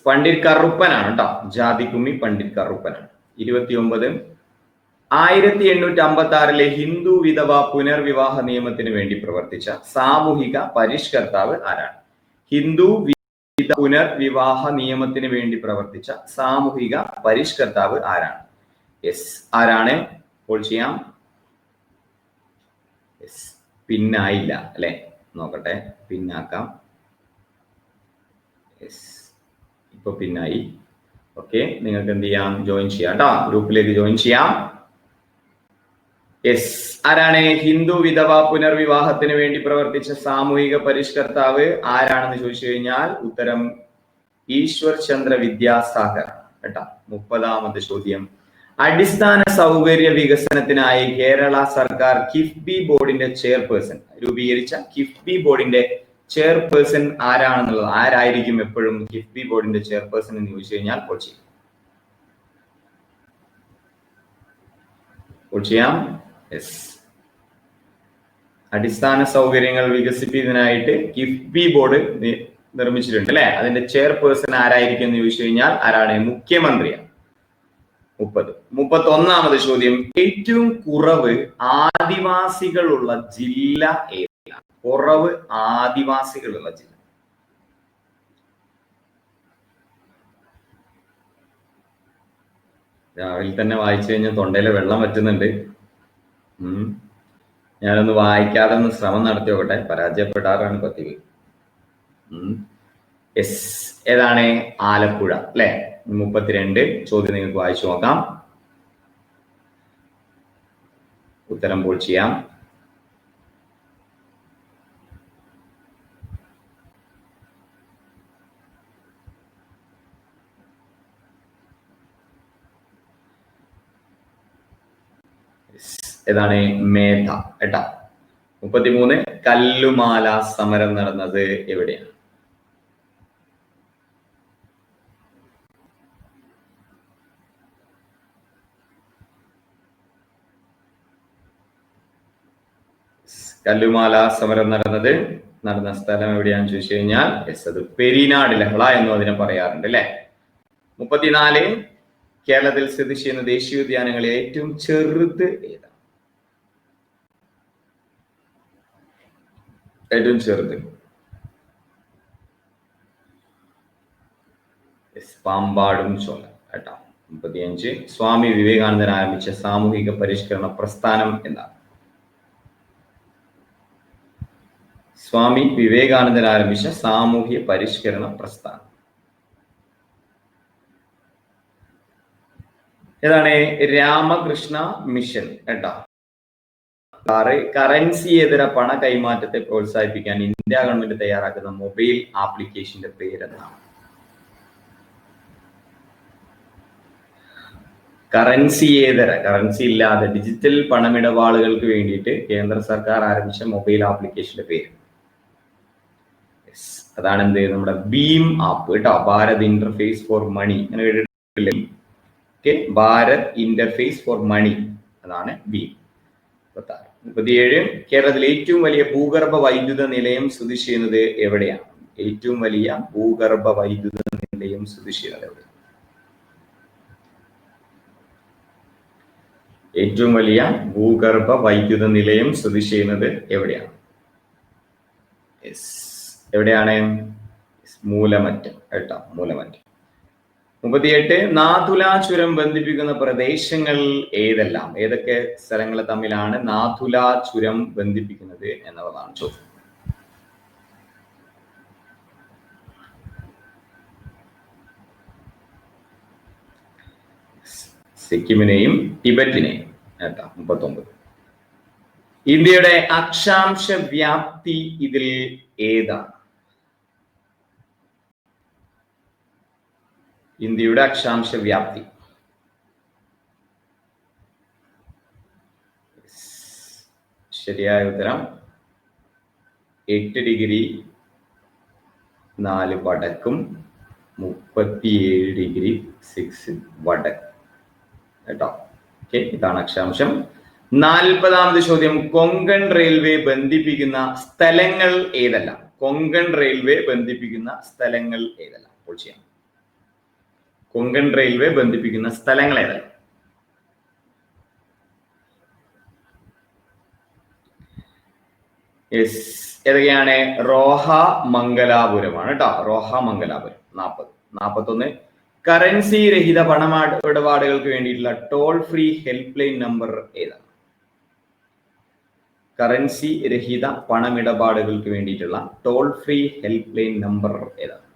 പണ്ഡിറ്റ് കറുപ്പനാണ് കേട്ടോ. ജാതിക്കുമ്മി പണ്ഡിറ്റ് കറുപ്പനാണ്. 29 1856 ഹിന്ദു വിധവ പുനർവിവാഹ നിയമത്തിന് വേണ്ടി പ്രവർത്തിച്ച സാമൂഹിക പരിഷ്കർത്താവ് ആരാണ്? ഹിന്ദു പുനർവിവാഹ നിയമത്തിന് വേണ്ടി പ്രവർത്തിച്ച സാമൂഹിക പരിഷ്കർത്താവ് ആരാണ്? ആരാണ്? ചെയ്യാം. പിന്നായില്ല അല്ലെ, നോക്കട്ടെ, പിന്നാക്കാം. ഇപ്പൊ പിന്നായി. ഓക്കെ, നിങ്ങൾക്ക് എന്ത് ചെയ്യാം? ജോയിൻ ചെയ്യാം കേട്ടോ. ഗ്രൂപ്പിലേക്ക് ജോയിൻ ചെയ്യാം. ആരാണ്? ഹിന്ദു വിധവ പുനർവിവാഹത്തിന് വേണ്ടി പ്രവർത്തിച്ച സാമൂഹിക പരിഷ്കർത്താവ് ആരാണെന്ന് ചോദിച്ചു കഴിഞ്ഞാൽ ഉത്തരം ഈശ്വർ ചന്ദ്ര വിദ്യാസാഗർ കേട്ടോ. 30ാമത് ചോദ്യം, അടിസ്ഥാന സൗകര്യ വികസനത്തിനായി കേരള സർക്കാർ കിഫ്ബി ബോർഡിന്റെ ചെയർപേഴ്സൺ രൂപീകരിച്ച കിഫ്ബി ബോർഡിന്റെ ചെയർപേഴ്സൺ ആരാണെന്നുള്ളത്. ആരായിരിക്കും എപ്പോഴും കിഫ്ബി ബോർഡിന്റെ ചെയർപേഴ്സൺ എന്ന് ചോദിച്ചു കഴിഞ്ഞാൽ ചെയ്യാം. അടിസ്ഥാന സൗകര്യങ്ങൾ വികസിപ്പിക്കുന്നതിനായിട്ട് കിഫ്ബി ബോർഡ് നിർമ്മിച്ചിട്ടുണ്ട് അല്ലെ. അതിന്റെ ചെയർപേഴ്സൺ ആരായിരിക്കും എന്ന് ചോദിച്ചു കഴിഞ്ഞാൽ ആരാണ്? മുഖ്യമന്ത്രിയാണ്. 31ാമത് ചോദ്യം, ഏറ്റവും കുറവ് ആദിവാസികളുള്ള ജില്ല ഏതാണ്? കുറവ് ആദിവാസികളുള്ള ജില്ല. രാവിലെ തന്നെ വായിച്ചു കഴിഞ്ഞാൽ തൊണ്ടയിലെ വെള്ളം വറ്റുന്നുണ്ട്. ഞാനൊന്ന് വായിക്കാതെ ഒന്ന് ശ്രമം നടത്തി നോക്കട്ടെ. പരാജയപ്പെടാറാണ് പതിവ്. ഏതാണ്? ആലപ്പുഴ അല്ലെ. 32 ചോദ്യം നിങ്ങൾക്ക് വായിച്ചു നോക്കാം. ഉത്തരം ചെയ്യാം. ഏതാണ്? മേധ കേട്ടാ. 33 കല്ലുമാല സമരം നടന്നത് എവിടെയാണ്? കല്ലുമാല സമരം നടന്ന സ്ഥലം എവിടെയാണെന്ന് ചോദിച്ചു കഴിഞ്ഞാൽ അത് പെരിനാട് ലഹള എന്നും അതിനെ പറയാറുണ്ട് അല്ലെ. 34 കേരളത്തിൽ സ്ഥിതി ചെയ്യുന്ന ദേശീയോദ്യാനങ്ങളിൽ ഏറ്റവും ചെറുത് ഏതാണ്? ഏറ്റവും ചെറുത് പാമ്പാടും ചോല കേട്ടോ. 35 സ്വാമി വിവേകാനന്ദൻ ആരംഭിച്ച സാമൂഹിക പരിഷ്കരണ പ്രസ്ഥാനം എന്താണ്? സ്വാമി വിവേകാനന്ദൻ ആരംഭിച്ച സാമൂഹ്യ പരിഷ്കരണ പ്രസ്ഥാനം ഏതാണ്? രാമകൃഷ്ണ മിഷൻ കേട്ടോ. 6 കറൻസിയേതര പണ കൈമാറ്റത്തെ പ്രോത്സാഹിപ്പിക്കാൻ ഇന്ത്യ ഗവൺമെന്റ് തയ്യാറാക്കുന്ന മൊബൈൽ ആപ്ലിക്കേഷന്റെ പേരെന്താണ്? കറൻസിയേതര, കറൻസി ഇല്ലാതെ ഡിജിറ്റൽ പണമിടപാടുകൾക്ക് വേണ്ടിയിട്ട് കേന്ദ്ര സർക്കാർ ആരംഭിച്ച മൊബൈൽ ആപ്ലിക്കേഷന്റെ പേര് അതാണ് എന്ത്? നമ്മുടെ ഭീം ആപ്പ് കേട്ടോ. ഭാരത് ഇന്റർഫേസ് ഫോർ മണി അങ്ങനെ കേട്ടിട്ടില്ലേ? ഭാരത് ഇന്റർഫേസ് ഫോർ മണി അതാണ് ഭീം. 37 കേരളത്തിലെ ഏറ്റവും വലിയ ഭൂഗർഭ വൈദ്യുത നിലയം സ്ഥിതി ചെയ്യുന്നത് എവിടെയാണ്? ഏറ്റവും വലിയ ഭൂഗർഭ വൈദ്യുത നിലയം സ്ഥിതി ചെയ്യുന്നത് എവിടെ? ഏറ്റവും വലിയ ഭൂഗർഭ വൈദ്യുത നിലയം സ്ഥിതി ചെയ്യുന്നത് എവിടെയാണ്? എവിടെയാണ്? മൂലമറ്റം കേട്ടോ, മൂലമറ്റം. 38 നാഥുല ചുരം ബന്ധിപ്പിക്കുന്ന പ്രദേശങ്ങൾ ഏതെല്ലാം? ഏതൊക്കെ സ്ഥലങ്ങൾ തമ്മിലാണ് നാഥുല ചുരം ബന്ധിപ്പിക്കുന്നത് എന്നുള്ളതാണ് ചോദ്യം. സിക്കിമിനെയും ടിബറ്റിനെയും കേട്ടോ. 39 ഇന്ത്യയുടെ അക്ഷാംശ വ്യാപ്തി ഇതിൽ ഏതാണ്? ഇന്ത്യയുടെ അക്ഷാംശ വ്യാപ്തി ശരിയായ ഉത്തരം 8 ഡിഗ്രി 4 വടക്കും 37 ഡിഗ്രി 6 വടക്കും കേട്ടോ. ഓക്കെ, ഇതാണ് അക്ഷാംശം. 40ാമത് ചോദ്യം കൊങ്കൺ റെയിൽവേ ബന്ധിപ്പിക്കുന്ന സ്ഥലങ്ങൾ ഏതെല്ലാം? കൊങ്കൺ റെയിൽവേ ബന്ധിപ്പിക്കുന്ന സ്ഥലങ്ങൾ ഏതെല്ലാം? അപ്പോൾ ചെയ്യാം. കൊങ്കൺ റെയിൽവേ ബന്ധിപ്പിക്കുന്ന സ്ഥലങ്ങൾ ഏതെല്ലാം? ഏതൊക്കെയാണ്? റോഹ മംഗലാപുരമാണ് കേട്ടോ. റോഹ മംഗലാപുരം. 41 കറൻസി രഹിത പണമിടപാടുകൾക്ക് വേണ്ടിയിട്ടുള്ള toll free help line number ഏതാണ്? കറൻസി രഹിത പണമിടപാടുകൾക്ക് വേണ്ടിയിട്ടുള്ള toll free help line number ഏതാണ്?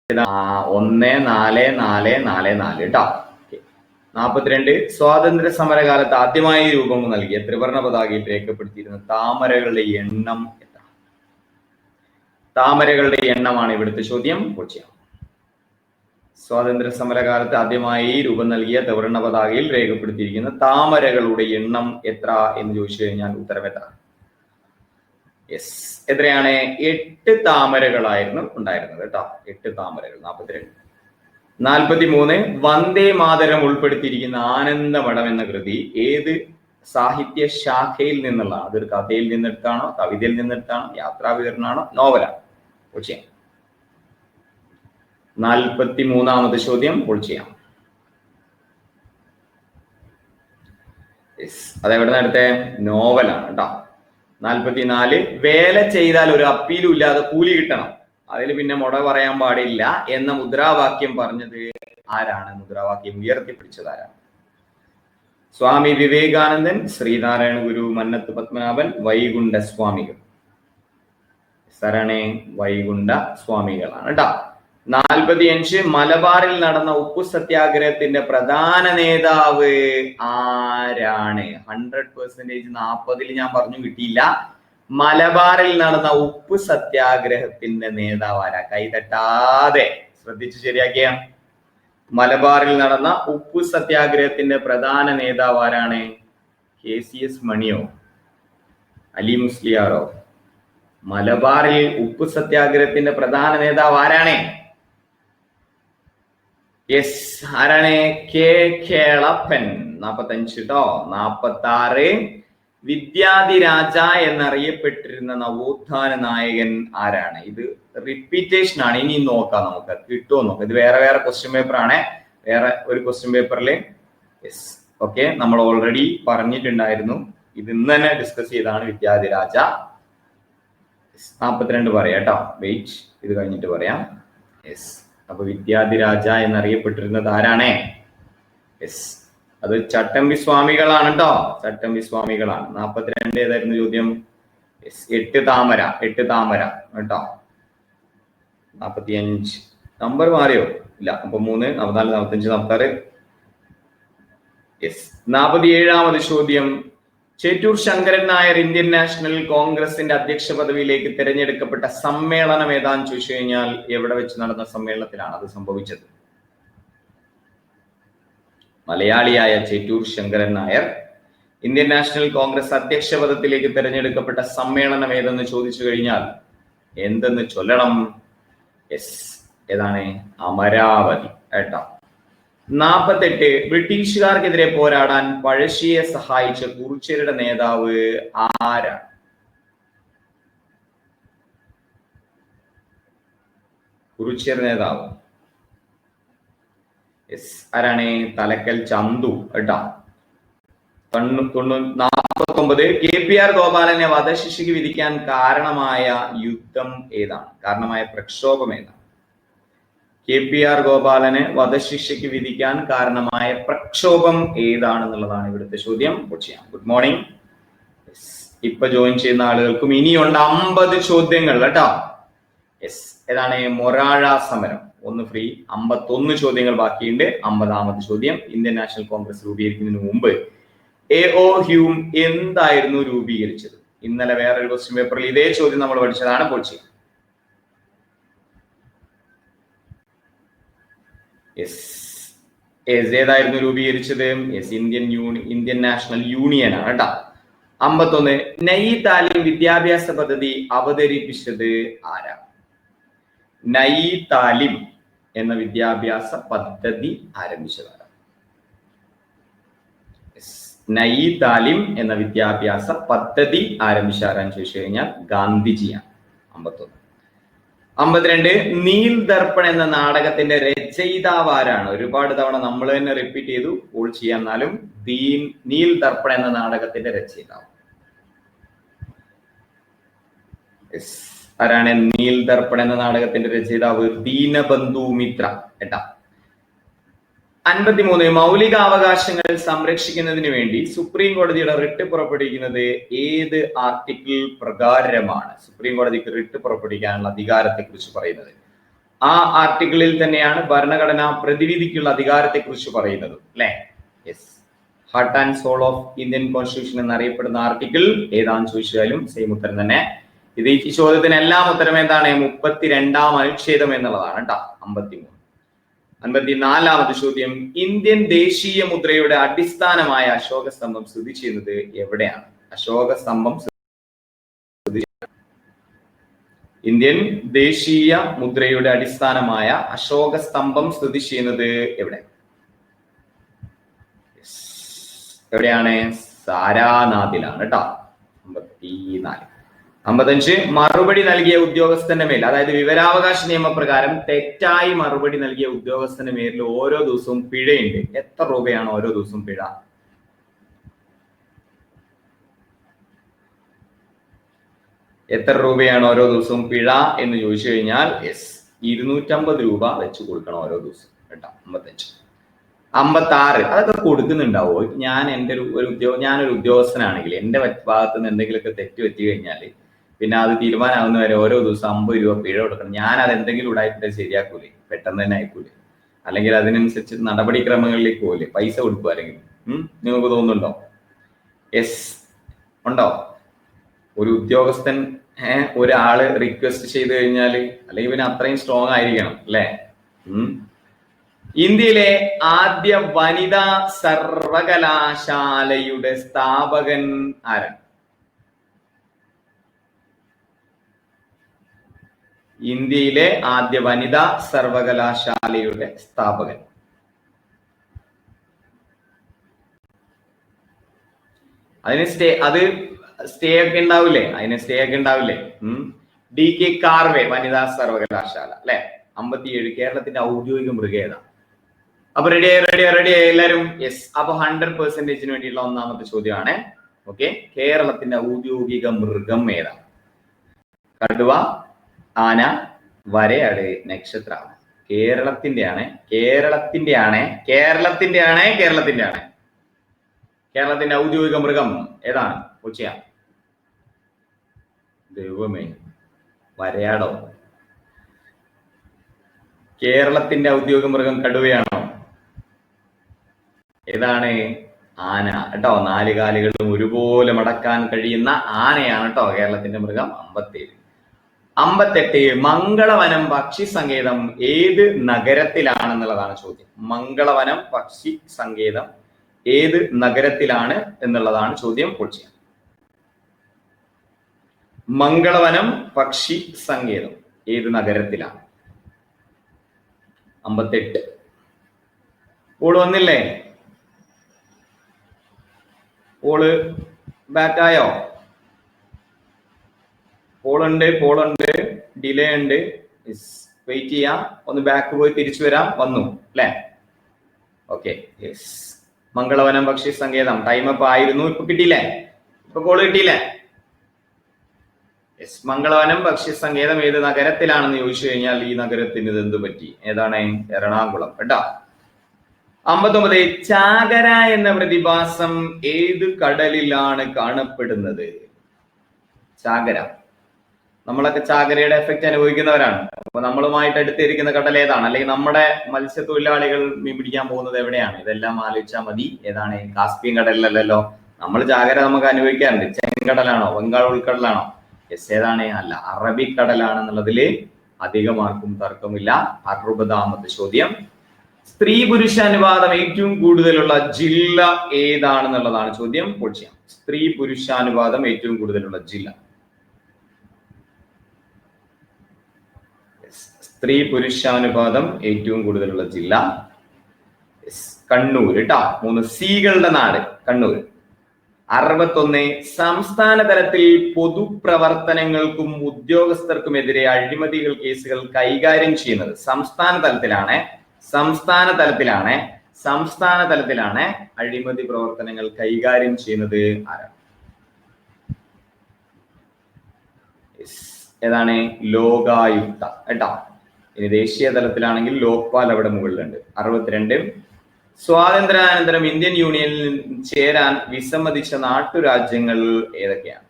*144444 കേട്ടോ. 42 സ്വാതന്ത്ര്യ സമരകാലത്ത് ആദ്യമായി രൂപം നൽകിയ ത്രിവർണ പതാകയിൽ രേഖപ്പെടുത്തിയിരുന്ന താമരകളുടെ എണ്ണം എത്ര? താമരകളുടെ എണ്ണമാണ് ഇവിടുത്തെ ചോദ്യം. സ്വാതന്ത്ര്യ സമരകാലത്ത് ആദ്യമായി രൂപം നൽകിയ ത്രിവർണ പതാകയിൽ രേഖപ്പെടുത്തിയിരിക്കുന്ന താമരകളുടെ എണ്ണം എത്ര എന്ന് ചോദിച്ചു കഴിഞ്ഞാൽ ഉത്തരം എത്ര? എത്രയാണ്? 8 താമരകളായിരുന്നു ഉണ്ടായിരുന്നത് കേട്ടോ. 8 താമരകൾ. 42. 43 വന്ദേ മാതരം ഉൾപ്പെടുത്തിയിരിക്കുന്ന ആനന്ദമഠം എന്ന കൃതി ഏത് സാഹിത്യ ശാഖയിൽ നിന്നുള്ളതാണ്? അതൊരു കഥയിൽ നിന്നെടുത്താണോ, കവിതയിൽ നിന്നെടുത്താണോ, യാത്രാവിവരണമാണോ, നോവലാണ്? 43ാമത് ചോദ്യം ചെയ്യാം. അതെവിടെ നേരത്തെ നോവലാണ് കേട്ടോ. 44 വേല ചെയ്താൽ ഒരു അപ്പീലും ഇല്ലാതെ കൂലി കിട്ടണം, അതിൽ പിന്നെ മുട പറയാൻ പാടില്ല എന്ന മുദ്രാവാക്യം പറഞ്ഞത് ആരാണ്? മുദ്രാവാക്യം ഉയർത്തിപ്പിടിച്ചത് ആരാണ്? സ്വാമി വിവേകാനന്ദൻ, ശ്രീനാരായണ ഗുരു, മന്നത്ത് പത്മനാഭൻ, വൈകുണ്ഠ സ്വാമികൾ. സരണേ വൈകുണ്ഠ സ്വാമികളാണ് കേട്ടോ. 45 മലബാറിൽ നടന്ന ഉപ്പു സത്യാഗ്രഹത്തിന്റെ പ്രധാന നേതാവ് ആരാണ്? 100% 40ൽ ഞാൻ പറഞ്ഞു കിട്ടിയില്ല. മലബാറിൽ നടന്ന ഉപ്പു സത്യാഗ്രഹത്തിന്റെ നേതാവ് ആരാ? കൈതട്ടാതെ ശ്രദ്ധിച്ച് ശരിയാക്കിയ. മലബാറിൽ നടന്ന ഉപ്പു സത്യാഗ്രഹത്തിന്റെ പ്രധാന നേതാവ് ആരാണ്? KCS മണിയോ അലി മുസ്ലിയാറോ? മലബാറിൽ ഉപ്പു സത്യാഗ്രഹത്തിന്റെ പ്രധാന നേതാവ് ആരാണ്? യെസ്, ആരാണ്? കേളപ്പൻ. 45 കേട്ടോ. 46 വിദ്യാധിരാജ എന്നറിയപ്പെട്ടിരുന്ന നവോത്ഥാന നായകൻ ആരാണ്? ഇത് റിപ്പീറ്റേഷൻ ആണ്. ഇനി നോക്കാം, നമുക്ക് കിട്ടുമോ നോക്കാം. ഇത് വേറെ ക്വസ്റ്റ്യൻ പേപ്പർ ആണ്. വേറെ ഒരു ക്വസ്റ്റ്യൻ പേപ്പറിൽ യെസ് ഓക്കെ നമ്മൾ ഓൾറെഡി പറഞ്ഞിട്ടുണ്ടായിരുന്നു. ഇത് ഇന്ന് തന്നെ ഡിസ്കസ് ചെയ്താണ് വിദ്യാധിരാജ. 42 പറയാം കേട്ടോ. വെയിറ്റ്, ഇത് കഴിഞ്ഞിട്ട് പറയാം. യെസ്, അപ്പൊ വിദ്യാധിരാജ എന്നറിയപ്പെട്ടിരുന്നത് ആരാണ്? യെസ്, അത് ചട്ടമ്പി സ്വാമികളാണ് കേട്ടോ. ചട്ടമ്പി സ്വാമികളാണ്. 42 ഏതായിരുന്നു ചോദ്യം? യെസ്, 8 താമര കേട്ടോ. 45 നമ്പർ മാറിയോ? ഇല്ല. അപ്പൊ 3, 44, 45, 46. യെസ്, 47ാമത് ചോദ്യം. ചേറ്റൂർ ശങ്കരൻ നായർ ഇന്ത്യൻ നാഷണൽ കോൺഗ്രസിന്റെ അധ്യക്ഷ പദവിയിലേക്ക് തിരഞ്ഞെടുക്കപ്പെട്ട സമ്മേളനം ഏതാന്ന് ചോദിച്ചു കഴിഞ്ഞാൽ എവിടെ വെച്ച് നടന്ന സമ്മേളനത്തിലാണ് അത് സംഭവിച്ചത്? മലയാളിയായ ചേറ്റൂർ ശങ്കരൻ നായർ ഇന്ത്യൻ നാഷണൽ കോൺഗ്രസ് അധ്യക്ഷ പദത്തിലേക്ക് തിരഞ്ഞെടുക്കപ്പെട്ട സമ്മേളനം ഏതെന്ന് ചോദിച്ചു കഴിഞ്ഞാൽ എന്തെന്ന് ചൊല്ലണം? യെസ്, ഏതാണ്? അമരാവതി കേട്ടോ. 48 ബ്രിട്ടീഷുകാർക്കെതിരെ പോരാടാൻ പഴശ്ശിയെ സഹായിച്ച കുറിച്യരുടെ നേതാവ് ആരാണ്? കുറിച്യർ നേതാവ് യെസ്, ആരാണ്? തലക്കൽ ചന്തു കേട്ടോ. 49 KPR ഗോപാലനെ വധശിക്ഷയ്ക്ക് വിധിക്കാൻ കാരണമായ യുദ്ധം ഏതാണ്? കാരണമായ പ്രക്ഷോഭം ഏതാണ്? KPR ഗോപാലനെ വധശിക്ഷയ്ക്ക് വിധിക്കാൻ കാരണമായ പ്രക്ഷോഭം ഏതാണെന്നുള്ളതാണ് ഇവിടുത്തെ ചോദ്യം. Good morning. ഇപ്പൊ ജോയിൻ ചെയ്യുന്ന ആളുകൾക്കും ഇനിയുണ്ട് 50 ചോദ്യങ്ങൾ കേട്ടോ. യെസ്, ഏതാണ്? മൊറാഴ സമരം 1 ഫ്രീ. 51 ചോദ്യങ്ങൾ ബാക്കിയുണ്ട്. 50ാമത് ചോദ്യം. ഇന്ത്യൻ നാഷണൽ കോൺഗ്രസ് രൂപീകരിക്കുന്നതിന് മുമ്പ് AO ഹ്യൂം എന്തായിരുന്നു രൂപീകരിച്ചത്? ഇന്നലെ വേറൊരു ക്വസ്റ്റ്യൻ പേപ്പറിൽ ഇതേ ചോദ്യം നമ്മൾ പഠിച്ചതാണ്. കൊച്ചി. ഏതായിരുന്നു രൂപീകരിച്ചത്? യെസ്, ഇന്ത്യൻ നാഷണൽ യൂണിയൻ ആണ് കേട്ടോ. 51 നൈ താലിം വിദ്യാഭ്യാസ പദ്ധതി അവതരിപ്പിച്ചത് ആരാ? നൈ താലിം എന്ന വിദ്യാഭ്യാസ പദ്ധതി ആരംഭിച്ചത് ആരാ? നൈ താലിം എന്ന വിദ്യാഭ്യാസ പദ്ധതി ആരംഭിച്ച ആരാന്ന് ചോദിച്ചു കഴിഞ്ഞാൽ ഗാന്ധിജിയാണ്. 51. 52 നീൽ ദർപ്പൺ എന്ന നാടകത്തിന്റെ രചയിതാവ് ആരാണ്? ഒരുപാട് തവണ നമ്മൾ തന്നെ റിപ്പീറ്റ് ചെയ്തു, കോൾ ചെയ്യാം. എന്നാലും നീൽ ദർപ്പൺ എന്ന നാടകത്തിന്റെ രചയിതാവ് ആരാണ്? നീൽ ദർപ്പൺ എന്ന നാടകത്തിന്റെ രചയിതാവ് ദീനബന്ധു മിത്ര കേട്ടാ. 53 മൗലികാവകാശങ്ങൾ സംരക്ഷിക്കുന്നതിന് വേണ്ടി സുപ്രീം കോടതിയുടെ റിട്ട് പുറപ്പെടുവിക്കുന്നത് ഏത് ആർട്ടിക്കിൾ പ്രകാരമാണ്? സുപ്രീം കോടതിക്ക് റിട്ട് പുറപ്പെടുവിക്കാനുള്ള അധികാരത്തെ കുറിച്ച് പറയുന്നത് ആ ആർട്ടിക്കിളിൽ തന്നെയാണ് ഭരണഘടനാ പ്രതിവിധിക്കുള്ള അധികാരത്തെ കുറിച്ച് പറയുന്നത് അല്ലെ? Yes, heart and soul of Indian constitution എന്നറിയപ്പെടുന്ന ആർട്ടിക്കിൾ ഏതാന്ന് ചോദിച്ചാലും സെയിം ഉത്തരം തന്നെ. ഇത് ഈ ചോദ്യത്തിനെല്ലാം ഉത്തരം എന്താണ്? 32ാം അനുച്ഛേദം എന്നുള്ളതാണ് കേട്ടോ. 53. 54ാമത് ചോദ്യം. ഇന്ത്യൻ ദേശീയ മുദ്രയുടെ അടിസ്ഥാനമായ അശോക സ്തംഭം സ്ഥിതി ചെയ്യുന്നത് എവിടെയാണ്? അശോക സ്തംഭം ഇന്ത്യൻ ദേശീയ മുദ്രയുടെ അടിസ്ഥാനമായ അശോക സ്തംഭം സ്ഥിതി ചെയ്യുന്നത് എവിടെയാണ്? സാരാനാഥിലാണ് കേട്ടോ. 54. 55 മറുപടി നൽകിയ ഉദ്യോഗസ്ഥന്റെ മേൽ, അതായത് വിവരാവകാശ നിയമപ്രകാരം തെറ്റായി മറുപടി നൽകിയ ഉദ്യോഗസ്ഥന്റെ മേലിൽ ഓരോ ദിവസവും പിഴയുണ്ട്. എത്ര രൂപയാണ് ഓരോ ദിവസവും പിഴ? എത്ര രൂപയാണ് ഓരോ ദിവസവും പിഴ എന്ന് ചോദിച്ചു കഴിഞ്ഞാൽ 250 രൂപ വെച്ച് കൊടുക്കണം ഓരോ ദിവസം കേട്ടോ. 55. 56 അതൊക്കെ കൊടുക്കുന്നുണ്ടാവോ? ഞാനൊരു ഉദ്യോഗസ്ഥനാണെങ്കിൽ എന്റെ ഭാഗത്ത് നിന്ന് എന്തെങ്കിലുമൊക്കെ തെറ്റ് പറ്റി കഴിഞ്ഞാൽ പിന്നെ അത് തീരുമാനമാകുന്നവരെ ഓരോ ദിവസം 50 രൂപ പിഴ കൊടുക്കണം. ഞാൻ അത് എന്തെങ്കിലും ഉണ്ടായിട്ട് ശരിയാക്കൂലേ? പെട്ടെന്ന് തന്നെ ആയിക്കൂലേ? അല്ലെങ്കിൽ അതിനനുസരിച്ച് നടപടിക്രമങ്ങളിലേക്ക് പോകില്ലേ? പൈസ കൊടുക്കുക ആരെങ്കിലും? നിങ്ങൾക്ക് തോന്നുന്നുണ്ടോ? യെസ്, ഉണ്ടോ? ഒരു ഉദ്യോഗസ്ഥൻ ഒരാള് റിക്വസ്റ്റ് ചെയ്ത് കഴിഞ്ഞാൽ അല്ലെങ്കിൽ പിന്നെ അത്രയും സ്ട്രോങ് ആയിരിക്കണം അല്ലെ? ഇന്ത്യയിലെ ആദ്യ വനിതാ സർവകലാശാലയുടെ സ്ഥാപകൻ ആരാണ്? ഇന്ത്യയിലെ ആദ്യ വനിതാ സർവകലാശാലയുടെ സ്ഥാപകൻ. അതിന് സ്റ്റേ ഒക്കെ ഉണ്ടാവില്ലേ? DK കാർവേ വനിതാ സർവകലാശാല അല്ലെ. 57 കേരളത്തിന്റെ ഔദ്യോഗിക മൃഗം ഏതാ? അപ്പൊ റെഡി എല്ലാരും? യെസ്. അപ്പൊ 100% വേണ്ടിയുള്ള ഒന്നാമത്തെ ചോദ്യമാണ്. ഓക്കെ, കേരളത്തിന്റെ ഔദ്യോഗിക മൃഗം ഏതാണ്? കടുവ, ആന, വരയാട്, നക്ഷത്രമാണ്. കേരളത്തിന്റെ ഔദ്യോഗിക മൃഗം ഏതാണ്? ഉച്ചയാ. ദൈവമേ, വരയാടോ? കേരളത്തിന്റെ ഔദ്യോഗിക മൃഗം കടുവയാണോ? ഏതാണ്? ആന കേട്ടോ. 4 കാലുകളും ഒരുപോലെ മടക്കാൻ കഴിയുന്ന ആനയാണ് കേട്ടോ കേരളത്തിന്റെ മൃഗം. 58 മംഗളവനം പക്ഷി സങ്കേതം ഏത് നഗരത്തിലാണെന്നുള്ളതാണ് ചോദ്യം. മംഗളവനം പക്ഷി സങ്കേതം ഏത് നഗരത്തിലാണ് എന്നുള്ളതാണ് ചോദ്യം. പൊളിച്ച മംഗളവനം പക്ഷി സങ്കേതം ഏത് നഗരത്തിലാണ്? 58. ഓള് വന്നില്ലേ? ഓള് ബാക്കായോ? പോളുണ്ട്, ഡിലേ ഉണ്ട്. വെയിറ്റ് ചെയ്യാം. ഒന്ന് ബാക്ക് പോയി തിരിച്ചു വരാം. വന്നു അല്ലെ? Okay, yes. മംഗളവനം പക്ഷി സങ്കേതം ടൈം അപ്പ് ആയിരുന്നു. ഇപ്പൊ കിട്ടിയില്ലേ? ഇപ്പൊ കോള് കിട്ടിയില്ലേ? യെസ്. മംഗളവനം പക്ഷി സങ്കേതം ഏത് നഗരത്തിലാണെന്ന് ചോദിച്ചു കഴിഞ്ഞാൽ ഈ നഗരത്തിന് ഇത് എന്ത് പറ്റി? ഏതാണ്? എറണാകുളം കേട്ടോ. 59 ചാകര എന്ന പ്രതിഭാസം ഏത് കടലിലാണ് കാണപ്പെടുന്നത്? ചാകര. നമ്മളൊക്കെ ചാകരയുടെ എഫക്റ്റ് അനുഭവിക്കുന്നവരാണ്. അപ്പൊ നമ്മളുമായിട്ട് അടുത്തിരിക്കുന്ന കടൽ ഏതാണ്? അല്ലെങ്കിൽ നമ്മുടെ മത്സ്യത്തൊഴിലാളികൾ മീൻ പിടിക്കാൻ പോകുന്നത് എവിടെയാണ്? ഇതെല്ലാം ആലോചിച്ചാൽ മതി. ഏതാണ്? കാസ്പിയൻ കടലിലല്ലല്ലോ. നമ്മൾ ചാകര നമുക്ക് അനുഭവിക്കാറുണ്ട്. ചെങ്കടലാണോ? ബംഗാൾ ഉൾക്കടലാണോ? യെസ്. ഏതാണ്? അല്ല, അറബിക്കടലാണെന്നുള്ളതിൽ അധികം ആർക്കും തർക്കമില്ല. 60ാമത്തെ ചോദ്യം. സ്ത്രീ പുരുഷ അനുപാതം ഏറ്റവും കൂടുതലുള്ള ജില്ല ഏതാണെന്നുള്ളതാണ് ചോദ്യം. പൊളിച്ചാം. സ്ത്രീ പുരുഷാനുപാതം ഏറ്റവും കൂടുതലുള്ള ജില്ല. സ്ത്രീ പുരുഷാനുപാതം ഏറ്റവും കൂടുതലുള്ള ജില്ല കണ്ണൂർ കേട്ടോ. 3 സീകളുടെ നാട് കണ്ണൂർ. 61 സംസ്ഥാന തലത്തിൽ പൊതുപ്രവർത്തനങ്ങൾക്കും ഉദ്യോഗസ്ഥർക്കുമെതിരെ അഴിമതികൾ കേസുകൾ കൈകാര്യം ചെയ്യുന്നത് സംസ്ഥാന തലത്തിലാണ് അഴിമതി പ്രവർത്തനങ്ങൾ കൈകാര്യം ചെയ്യുന്നത് ആരാണ്? ഏതാണ്? ലോകായുക്ത കേട്ടോ. ഇനി ദേശീയ തലത്തിലാണെങ്കിൽ ലോക്പാൽ അവിടെ മുകളിലുണ്ട്. 62 സ്വാതന്ത്ര്യാനന്തരം ഇന്ത്യൻ യൂണിയനിൽ ചേരാൻ വിസമ്മതിച്ച നാട്ടുരാജ്യങ്ങൾ ഏതൊക്കെയാണ്?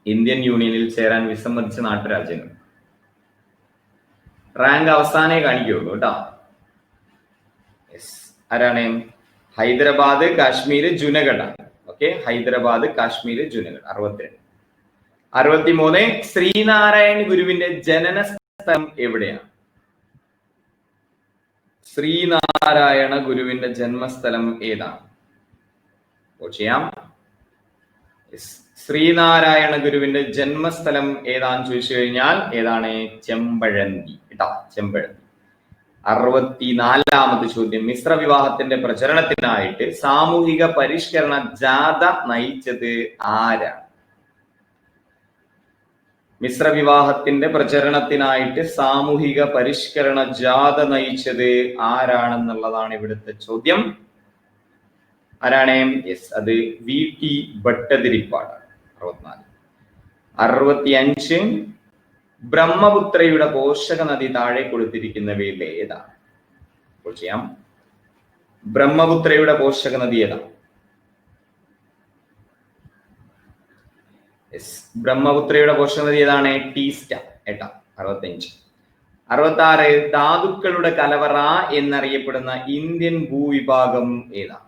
ഇന്ത്യൻ യൂണിയനിൽ ചേരാൻ വിസമ്മതിച്ച നാട്ടുരാജ്യങ്ങൾ. റാങ്ക് അവസാനേ കാണിക്കുള്ളൂ കേട്ടോ. ആരാണ്? ഹൈദരാബാദ്, കാശ്മീർ, ജുനഗഡ്. ഓക്കെ, ഹൈദരാബാദ്, കാശ്മീർ, ജുനഗഡ്. 62. 63 ശ്രീനാരായണ ഗുരുവിന്റെ ജനന സ്ഥലം എവിടെയാണ്? ശ്രീനാരായണ ഗുരുവിന്റെ ജന്മസ്ഥലം ഏതാണ്? ചെയ്യാം. ശ്രീനാരായണ ഗുരുവിന്റെ ജന്മസ്ഥലം ഏതാന്ന് ചോദിച്ചു കഴിഞ്ഞാൽ ഏതാണ്? ചെമ്പഴന്തി കേട്ടോ, ചെമ്പഴന്തി. 64ാമത്തെ ചോദ്യം. മിശ്ര വിവാഹത്തിന്റെ പ്രചരണത്തിനായിട്ട് സാമൂഹിക പരിഷ്കരണ ജാഥ നയിച്ചത് ആരാണ്? മിശ്ര വിവാഹത്തിന്റെ പ്രചരണത്തിനായിട്ട് സാമൂഹിക പരിഷ്കരണ ജാഥ നയിച്ചത് ആരാണെന്നുള്ളതാണ് ഇവിടുത്തെ ചോദ്യം. ആരാണ്? യെസ്, അത് VT ഭട്ടതിരിപ്പാട്. 64. 65 ബ്രഹ്മപുത്രയുടെ പോഷക നദി താഴെ കൊടുത്തിരിക്കുന്നവയിൽ ഏതാണ്? ചെയ്യാം. ബ്രഹ്മപുത്രയുടെ പോഷക നദി ഏതാണ്? ബ്രഹ്മപുത്രയുടെ പോഷക നദി ഏതാണ്? ടീസ്റ്റ ഏട്ടാ. 65. 66 ധാതുക്കളുടെ കലവറ എന്നറിയപ്പെടുന്ന ഇന്ത്യൻ ഭൂവിഭാഗം ഏതാണ്?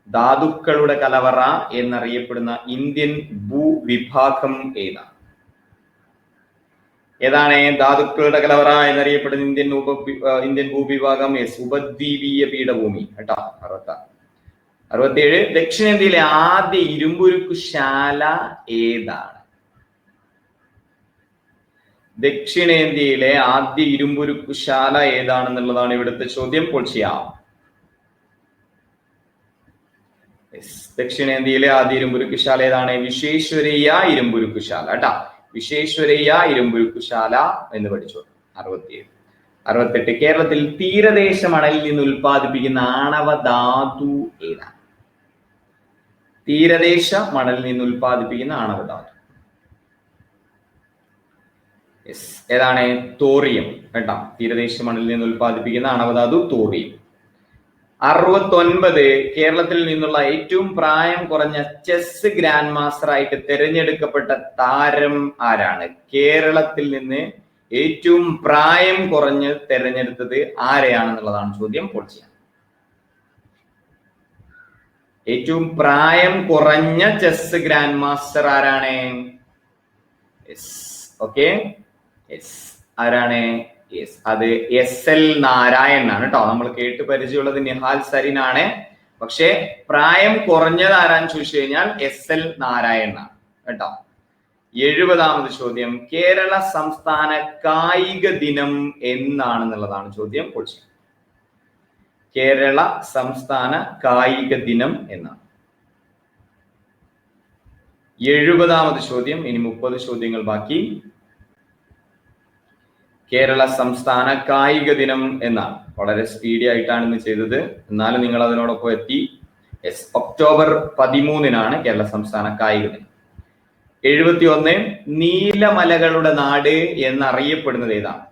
ധാതുക്കളുടെ കലവറ എന്നറിയപ്പെടുന്ന ഇന്ത്യൻ ഭൂവിഭാഗം ഏതാണ്? ഏതാണ് ധാതുക്കളുടെ കലവറ എന്നറിയപ്പെടുന്ന ഇന്ത്യൻ ഭൂവിഭാഗം? ഉപദ്വീപീയ പീഠഭൂമി കേട്ടോ. 67 ദക്ഷിണേന്ത്യയിലെ ആദ്യ ഇരുമ്പുരുക്കുശാല ഏതാണ്? ദക്ഷിണേന്ത്യയിലെ ആദ്യ ഇരുമ്പുരുക്കുശാല ഏതാണെന്നുള്ളതാണ് ഇവിടുത്തെ ചോദ്യം. പൊളിയാം. ദക്ഷിണേന്ത്യയിലെ ആദ്യ ഇരുമ്പുരുക്കുശാല ഏതാണ്? വിശ്വേശ്വരയ്യ ഇരുമ്പുരുക്കുശാല കേട്ടാ. വിശ്വേശ്വരയ്യ ഇരുമ്പുരുക്കുശാല എന്ന് പഠിച്ചു. 67. 68 കേരളത്തിൽ തീരദേശ മണലിൽ നിന്ന് ഉൽപ്പാദിപ്പിക്കുന്ന ആണവ ധാതു ഏതാണ്? തീരദേശ മണലിൽ നിന്ന് ഉൽപ്പാദിപ്പിക്കുന്ന ആണവ ധാതു ഏതാണ്? തോറിയം കേട്ടോ. തീരദേശ മണലിൽ നിന്ന് ഉൽപ്പാദിപ്പിക്കുന്ന ആണവധാതു തോറിയം. 69 കേരളത്തിൽ നിന്നുള്ള ഏറ്റവും പ്രായം കുറഞ്ഞ ചെസ് ഗ്രാൻഡ് മാസ്റ്റർ ആയിട്ട് തിരഞ്ഞെടുക്കപ്പെട്ട താരം ആരാണ്? കേരളത്തിൽ നിന്ന് ഏറ്റവും പ്രായം കുറഞ്ഞ് തിരഞ്ഞെടുത്തത് ആരെയാണെന്നുള്ളതാണ് ചോദ്യം. പൊളിച്ച ഏറ്റവും പ്രായം കുറഞ്ഞ ചെസ് ഗ്രാൻഡ് മാസ്റ്റർ ആരാണ്? ഓക്കെ, ആരാണ്? അത് SL നാരായണനാണ് കേട്ടോ. നമ്മൾ കേട്ട് പരിചയമുള്ളത് നിഹാൽ സരീനാണ്. പക്ഷെ പ്രായം കുറഞ്ഞത് ആരാന്ന് ചോദിച്ചു കഴിഞ്ഞാൽ SL നാരായണനാണ് കേട്ടോ. 70ാമത് ചോദ്യം കേരള സംസ്ഥാന കായിക ദിനം എന്നാണെന്നുള്ളതാണ് ചോദ്യം. കേരള സംസ്ഥാന കായിക ദിനം എന്നാണ് 70ാമത് ചോദ്യം. ഇനി 30 ചോദ്യങ്ങൾ ബാക്കി. കേരള സംസ്ഥാന കായിക ദിനം എന്നാണ്. വളരെ സ്പീഡി ആയിട്ടാണ് ഇന്ന് ചെയ്തത്, എന്നാലും നിങ്ങൾ അതിനോടൊപ്പം എത്തി. ഒക്ടോബർ 13 കേരള സംസ്ഥാന കായിക ദിനം. 71 നീലമലകളുടെ നാട് എന്നറിയപ്പെടുന്നത് ഏതാണ്?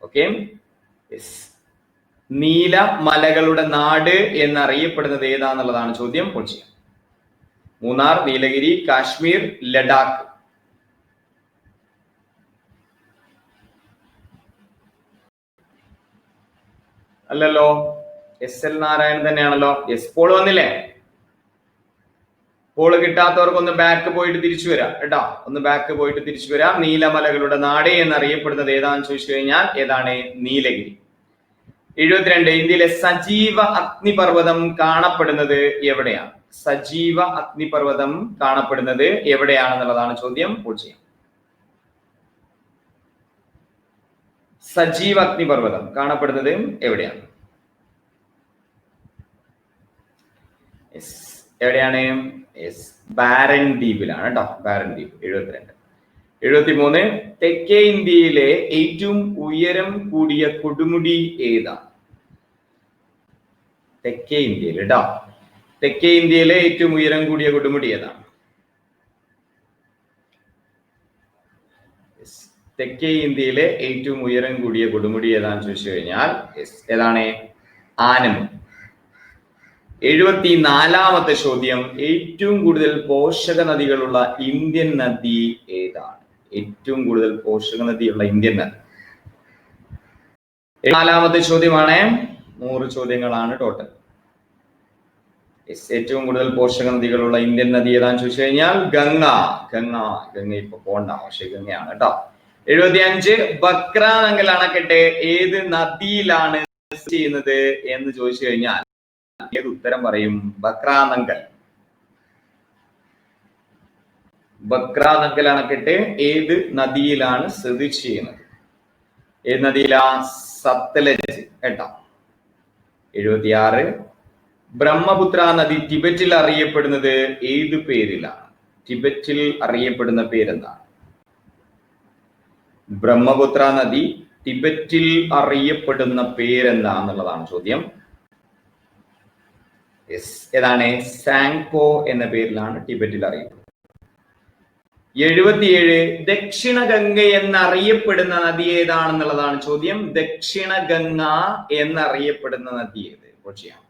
ഓക്കെ, നീലമലകളുടെ നാട് എന്നറിയപ്പെടുന്നത് ഏതാന്നുള്ളതാണ് ചോദ്യം. പൊളിച്ച മൂന്നാർ, നീലഗിരി, കാശ്മീർ, ലഡാക്ക്. അല്ലല്ലോ, SL നാരായണൻ തന്നെയാണല്ലോ. പോൾ വന്നില്ലേ? പോള് കിട്ടാത്തവർക്കൊന്ന് ബാക്ക് പോയിട്ട് തിരിച്ചു വരാം കേട്ടോ. ഒന്ന് ബാക്ക് പോയിട്ട് തിരിച്ചു വരാം. നീലമലകളുടെ നാട് എന്നറിയപ്പെടുന്നത് ഏതാണെന്ന് ചോദിച്ചു കഴിഞ്ഞാൽ ഏതാണ്? നീലഗിരി. 72 ഇന്ത്യയിലെ സജീവ അഗ്നിപർവ്വതം കാണപ്പെടുന്നത് എവിടെയാണ്? സജീവ അഗ്നിപർവ്വതം കാണപ്പെടുന്നത് എവിടെയാണെന്നുള്ളതാണ് ചോദ്യം. പൂജ്യം. സജീവ അഗ്നിപർവ്വതം കാണപ്പെടുന്നത് എവിടെയാണ്? എവിടെയാണ്? ബാരൻ ദ്വീപിലാണ് കേട്ടോ. ബാരൻ ദ്വീപ്. 72. 73 തെക്കേ ഇന്ത്യയിലെ ഏറ്റവും ഉയരം കൂടിയ കൊടുമുടി ഏതാണ്? തെക്കേ ഇന്ത്യയിൽ കേട്ടോ. തെക്കേ ഇന്ത്യയിലെ ഏറ്റവും ഉയരം കൂടിയ കൊടുമുടി ഏതാണ്? തെക്കേ ഇന്ത്യയിലെ ഏറ്റവും ഉയരം കൂടിയ കൊടുമുടി ഏതാണെന്ന് ചോദിച്ചു കഴിഞ്ഞാൽ ഏതാണ്? ആനമുടി. 74ാമത്തെ ചോദ്യം ഏറ്റവും കൂടുതൽ പോഷക നദികളുള്ള ഇന്ത്യൻ നദി ഏതാണ്? ഏറ്റവും കൂടുതൽ പോഷക നദിയുള്ള ഇന്ത്യൻ നദി. 4ാമത്തെ ചോദ്യമാണ്. 100 ചോദ്യങ്ങളാണ് ടോട്ടൽ. ഏറ്റവും കൂടുതൽ പോഷക നദികളുള്ള ഇന്ത്യൻ നദി ഏതാന്ന് ചോദിച്ചു കഴിഞ്ഞാൽ ഗംഗ. ഗംഗ ഇപ്പൊ പോണ്ട, പക്ഷെ ഗംഗയാണ് കേട്ടോ. 75 ബക്രാനങ്കൽ അണക്കെട്ട് ഏത് നദിയിലാണ് ചെയ്യുന്നത് എന്ന് ചോദിച്ചു കഴിഞ്ഞാൽ ഏത് ഉത്തരം പറയും? ബക്രാനങ്കൽ. ബക്രാനങ്കൽ അണക്കെട്ട് ഏത് നദിയിലാണ് സ്ഥിതി ചെയ്യുന്നത്? ഏത് നദിയിലാ? സത്ലജ് കേട്ടോ. 76 ബ്രഹ്മപുത്ര നദി ടിബറ്റിൽ അറിയപ്പെടുന്നത് ഏത് പേരിലാണ്? ടിബറ്റിൽ അറിയപ്പെടുന്ന പേരെന്താണ്? ബ്രഹ്മപുത്ര നദി ടിബറ്റിൽ അറിയപ്പെടുന്ന പേരെന്താന്നുള്ളതാണ് ചോദ്യം. ഏതാണ്? സാങ്പോ എന്ന പേരിലാണ് ടിബറ്റിൽ അറിയപ്പെടുന്നത്. 77 ദക്ഷിണ ഗംഗ എന്നറിയപ്പെടുന്ന നദി ഏതാണെന്നുള്ളതാണ് ചോദ്യം. ദക്ഷിണ ഗംഗ എന്നറിയപ്പെടുന്ന നദി ഏത്? ചെയ്യാം.